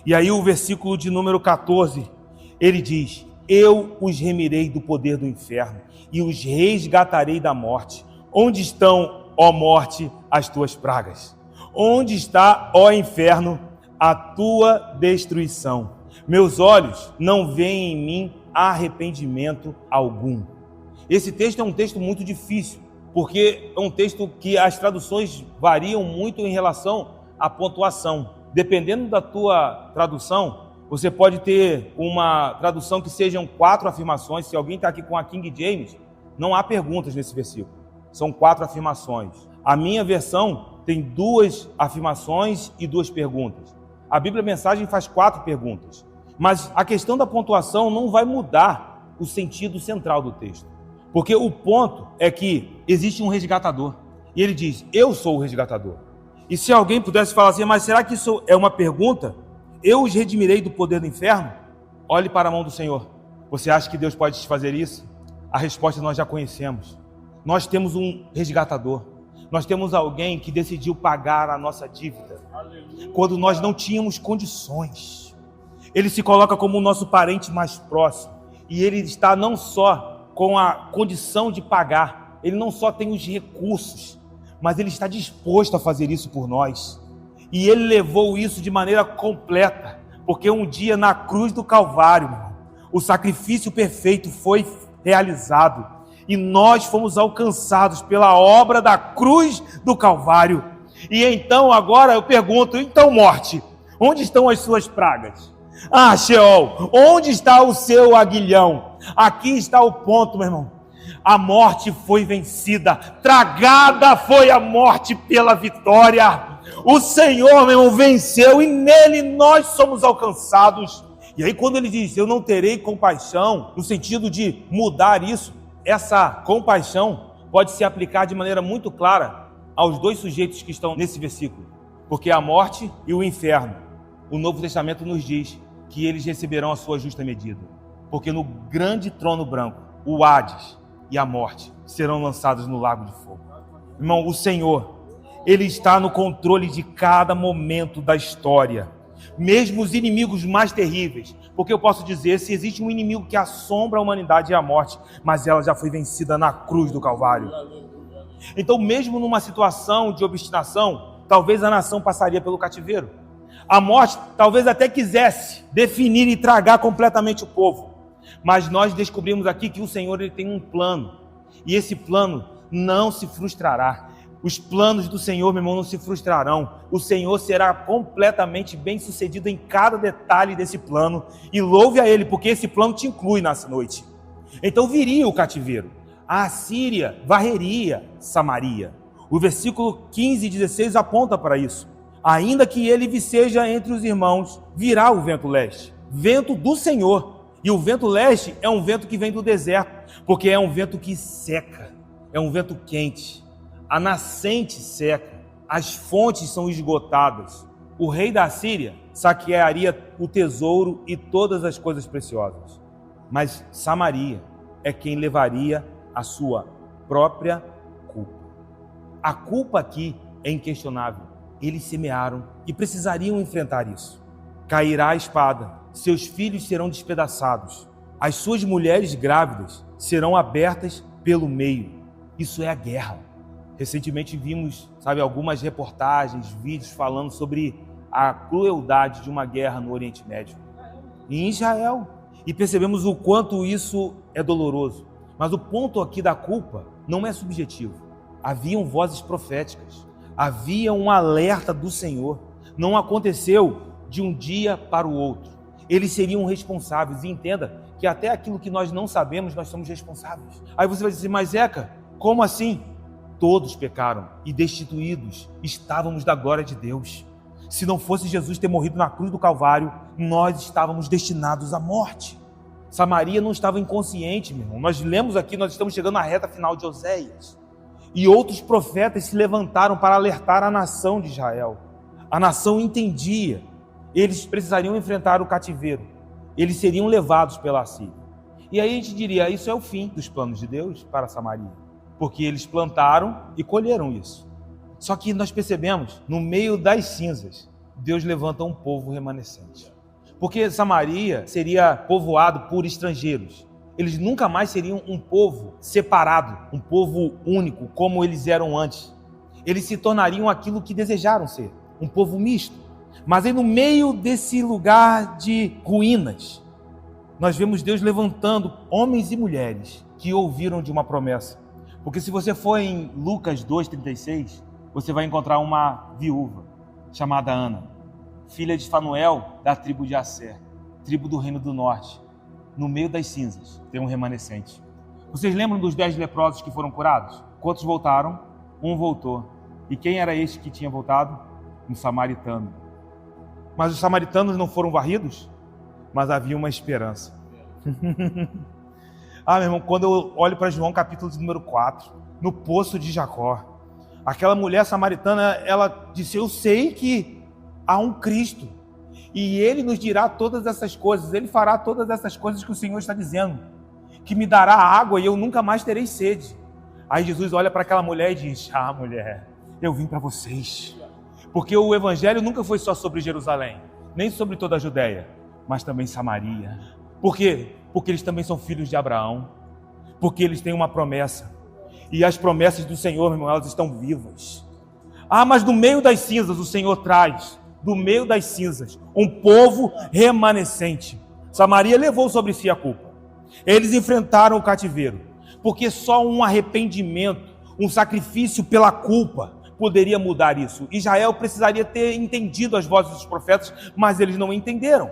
E aí o versículo de número 14, ele diz: eu os remirei do poder do inferno e os resgatarei da morte. Onde estão, ó morte, as tuas pragas? Onde está, ó inferno, a tua destruição? Meus olhos não veem em mim arrependimento algum. Esse texto é um texto muito difícil, porque é um texto que as traduções variam muito em relação à pontuação. Dependendo da tua tradução, você pode ter uma tradução que sejam 4 afirmações. Se alguém está aqui com a King James, não há perguntas nesse versículo. São 4 afirmações. A minha versão tem 2 afirmações e 2 perguntas. A Bíblia Mensagem faz 4 perguntas. Mas a questão da pontuação não vai mudar o sentido central do texto. Porque o ponto é que existe um resgatador. E ele diz: eu sou o resgatador. E se alguém pudesse falar assim: mas será que isso é uma pergunta? Eu os redimirei do poder do inferno? Olhe para a mão do Senhor. Você acha que Deus pode te fazer isso? A resposta nós já conhecemos. Nós temos um resgatador. Nós temos alguém que decidiu pagar a nossa dívida. Aleluia. Quando nós não tínhamos condições. Ele se coloca como o nosso parente mais próximo. E ele está não só com a condição de pagar, ele não só tem os recursos, mas ele está disposto a fazer isso por nós. E ele levou isso de maneira completa, porque um dia na cruz do Calvário, o sacrifício perfeito foi realizado, e nós fomos alcançados pela obra da cruz do Calvário. E então agora eu pergunto: então morte, onde estão as suas pragas? Ah, Sheol, onde está o seu aguilhão? Aqui está o ponto, meu irmão. A morte foi vencida, tragada foi a morte pela vitória. O Senhor, meu irmão, venceu e nele nós somos alcançados. E aí quando ele diz: eu não terei compaixão, no sentido de mudar isso, essa compaixão pode se aplicar de maneira muito clara aos 2 sujeitos que estão nesse versículo. Porque a morte e o inferno, o Novo Testamento nos diz que eles receberão a sua justa medida. Porque no grande trono branco, o Hades e a morte serão lançados no lago de fogo. Irmão, o Senhor, Ele está no controle de cada momento da história. Mesmo os inimigos mais terríveis. Porque eu posso dizer, se existe um inimigo que assombra a humanidade, é a morte. Mas ela já foi vencida na cruz do Calvário. Então, mesmo numa situação de obstinação, talvez a nação passaria pelo cativeiro. A morte talvez até quisesse definir e tragar completamente o povo. Mas nós descobrimos aqui que o Senhor, Ele tem um plano. E esse plano não se frustrará. Os planos do Senhor, meu irmão, não se frustrarão. O Senhor será completamente bem sucedido em cada detalhe desse plano. E louve a Ele, porque esse plano te inclui nessa noite. Então viria o cativeiro. A Assíria varreria Samaria. O versículo 15 e 16 aponta para isso. Ainda que ele viceja entre os irmãos, virá o vento leste, vento do Senhor. E o vento leste é um vento que vem do deserto, porque é um vento que seca, é um vento quente. A nascente seca, as fontes são esgotadas. O rei da Síria saquearia o tesouro e todas as coisas preciosas. Mas Samaria é quem levaria a sua própria culpa. A culpa aqui é inquestionável. Eles semearam e precisariam enfrentar isso. Cairá a espada, seus filhos serão despedaçados, as suas mulheres grávidas serão abertas pelo meio. Isso é a guerra. Recentemente vimos, algumas reportagens, vídeos falando sobre a crueldade de uma guerra no Oriente Médio, em Israel, e percebemos o quanto isso é doloroso. Mas o ponto aqui da culpa não é subjetivo. Haviam vozes proféticas, havia um alerta do Senhor. Não aconteceu de um dia para o outro. Eles seriam responsáveis. E entenda que até aquilo que nós não sabemos, nós somos responsáveis. Aí você vai dizer, mas Zeca, como assim? Todos pecaram e destituídos estávamos da glória de Deus. Se não fosse Jesus ter morrido na cruz do Calvário, nós estávamos destinados à morte. Samaria não estava inconsciente, meu irmão. Nós lemos aqui, nós estamos chegando na reta final de Oséias. E outros profetas se levantaram para alertar a nação de Israel. A nação entendia. Eles precisariam enfrentar o cativeiro. Eles seriam levados pela Assíria. E aí a gente diria, isso é o fim dos planos de Deus para Samaria. Porque eles plantaram e colheram isso. Só que nós percebemos, no meio das cinzas, Deus levanta um povo remanescente. Porque Samaria seria povoado por estrangeiros. Eles nunca mais seriam um povo separado, um povo único, como eles eram antes. Eles se tornariam aquilo que desejaram ser, um povo misto. Mas aí no meio desse lugar de ruínas, nós vemos Deus levantando homens e mulheres que ouviram de uma promessa. Porque se você for em Lucas 2,36, você vai encontrar uma viúva chamada Ana, filha de Fanuel, da tribo de Asser, tribo do Reino do Norte. No meio das cinzas tem um remanescente. Vocês lembram dos 10 leprosos que foram curados? Quantos voltaram? Um voltou. E quem era este que tinha voltado? Um samaritano. Mas os samaritanos não foram varridos? Mas havia uma esperança. Meu irmão, quando eu olho para João capítulo número 4, no poço de Jacó, aquela mulher samaritana, ela disse, eu sei que há um Cristo, e Ele nos dirá todas essas coisas, Ele fará todas essas coisas que o Senhor está dizendo, que me dará água e eu nunca mais terei sede. Aí Jesus olha para aquela mulher e diz, mulher, eu vim para vocês, porque o Evangelho nunca foi só sobre Jerusalém, nem sobre toda a Judéia, mas também Samaria. Por quê? Porque eles também são filhos de Abraão, porque eles têm uma promessa, e as promessas do Senhor, meu irmão, elas estão vivas. Mas no meio das cinzas o Senhor traz, do meio das cinzas, um povo remanescente. Samaria levou sobre si a culpa. Eles enfrentaram o cativeiro, porque só um arrependimento, um sacrifício pela culpa poderia mudar isso. Israel precisaria ter entendido as vozes dos profetas, mas eles não entenderam.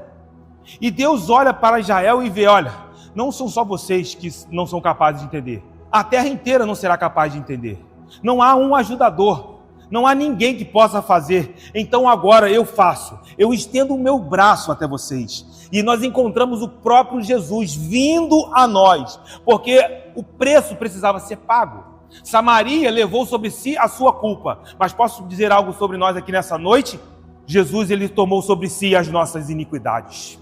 E Deus olha para Israel e vê, olha, não são só vocês que não são capazes de entender. A terra inteira não será capaz de entender. Não há um ajudador. Não há ninguém que possa fazer. Então agora eu faço. Eu estendo o meu braço até vocês. E nós encontramos o próprio Jesus vindo a nós. Porque o preço precisava ser pago. Samaria levou sobre si a sua culpa. Mas posso dizer algo sobre nós aqui nessa noite? Jesus, ele tomou sobre si as nossas iniquidades.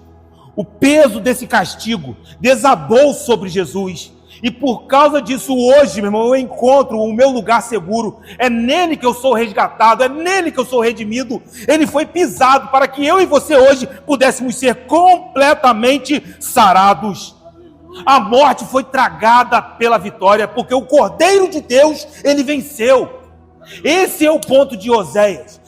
O peso desse castigo desabou sobre Jesus. E por causa disso hoje, meu irmão, eu encontro o meu lugar seguro. É nele que eu sou resgatado, é nele que eu sou redimido. Ele foi pisado para que eu e você hoje pudéssemos ser completamente sarados. A morte foi tragada pela vitória, porque o Cordeiro de Deus, ele venceu. Esse é o ponto de Oséias.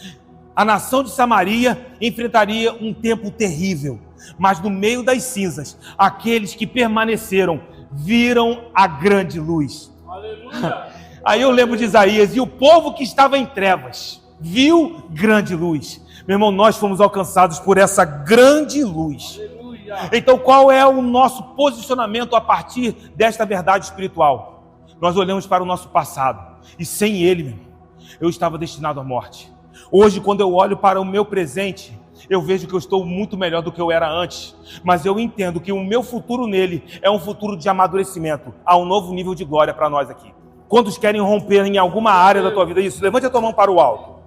A nação de Samaria enfrentaria um tempo terrível, mas no meio das cinzas, aqueles que permaneceram viram a grande luz. Aleluia. Aí eu lembro de Isaías, e o povo que estava em trevas viu grande luz. Meu irmão, nós fomos alcançados por essa grande luz. Aleluia. Então qual é o nosso posicionamento a partir desta verdade espiritual? Nós olhamos para o nosso passado, e sem ele, meu irmão, eu estava destinado à morte. Hoje, quando eu olho para o meu presente, eu vejo que eu estou muito melhor do que eu era antes, mas eu entendo que o meu futuro nele é um futuro de amadurecimento, a um novo nível de glória para nós aqui. Quantos querem romper em alguma área da tua vida isso? Levante a tua mão para o alto.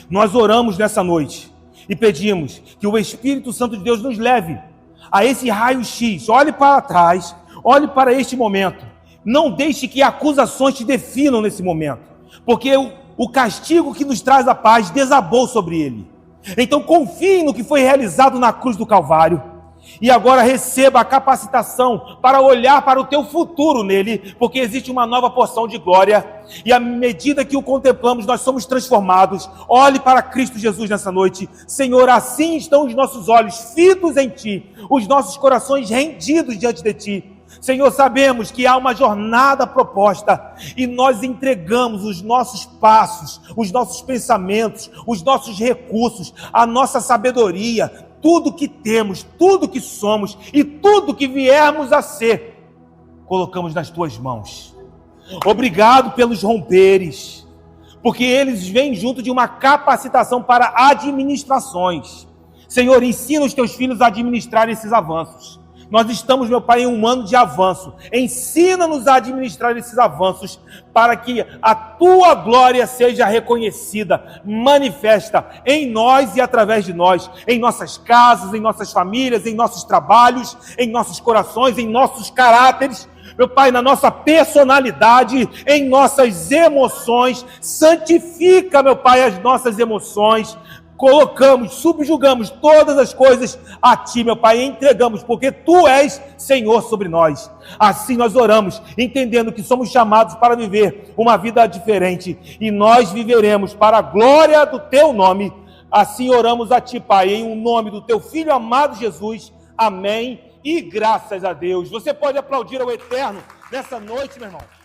Nós oramos nessa noite e pedimos que o Espírito Santo de Deus nos leve a esse raio-x. Olhe para trás, olhe para este momento. Não deixe que acusações te definam nesse momento, porque o castigo que nos traz a paz desabou sobre ele. Então confie no que foi realizado na cruz do Calvário e agora receba a capacitação para olhar para o teu futuro nele, porque existe uma nova porção de glória e à medida que o contemplamos nós somos transformados. Olhe para Cristo Jesus nessa noite. Senhor, assim estão os nossos olhos fitos em Ti, os nossos corações rendidos diante de Ti. Senhor, sabemos que há uma jornada proposta e nós entregamos os nossos passos, os nossos pensamentos, os nossos recursos, a nossa sabedoria, tudo que temos, tudo que somos e tudo que viermos a ser, colocamos nas Tuas mãos. Obrigado pelos romperes, porque eles vêm junto de uma capacitação para administrações. Senhor, ensina os Teus filhos a administrar esses avanços. Nós estamos, meu Pai, em um ano de avanço. Ensina-nos a administrar esses avanços para que a Tua glória seja reconhecida, manifesta em nós e através de nós, em nossas casas, em nossas famílias, em nossos trabalhos, em nossos corações, em nossos caráteres. Meu Pai, na nossa personalidade, em nossas emoções. Santifica, meu Pai, as nossas emoções. Colocamos, subjugamos todas as coisas a Ti, meu Pai, e entregamos, porque Tu és Senhor sobre nós. Assim nós oramos, entendendo que somos chamados para viver uma vida diferente, e nós viveremos para a glória do Teu nome. Assim oramos a Ti, Pai, em nome do Teu Filho amado Jesus. Amém e graças a Deus. Você pode aplaudir ao Eterno nessa noite, meu irmão?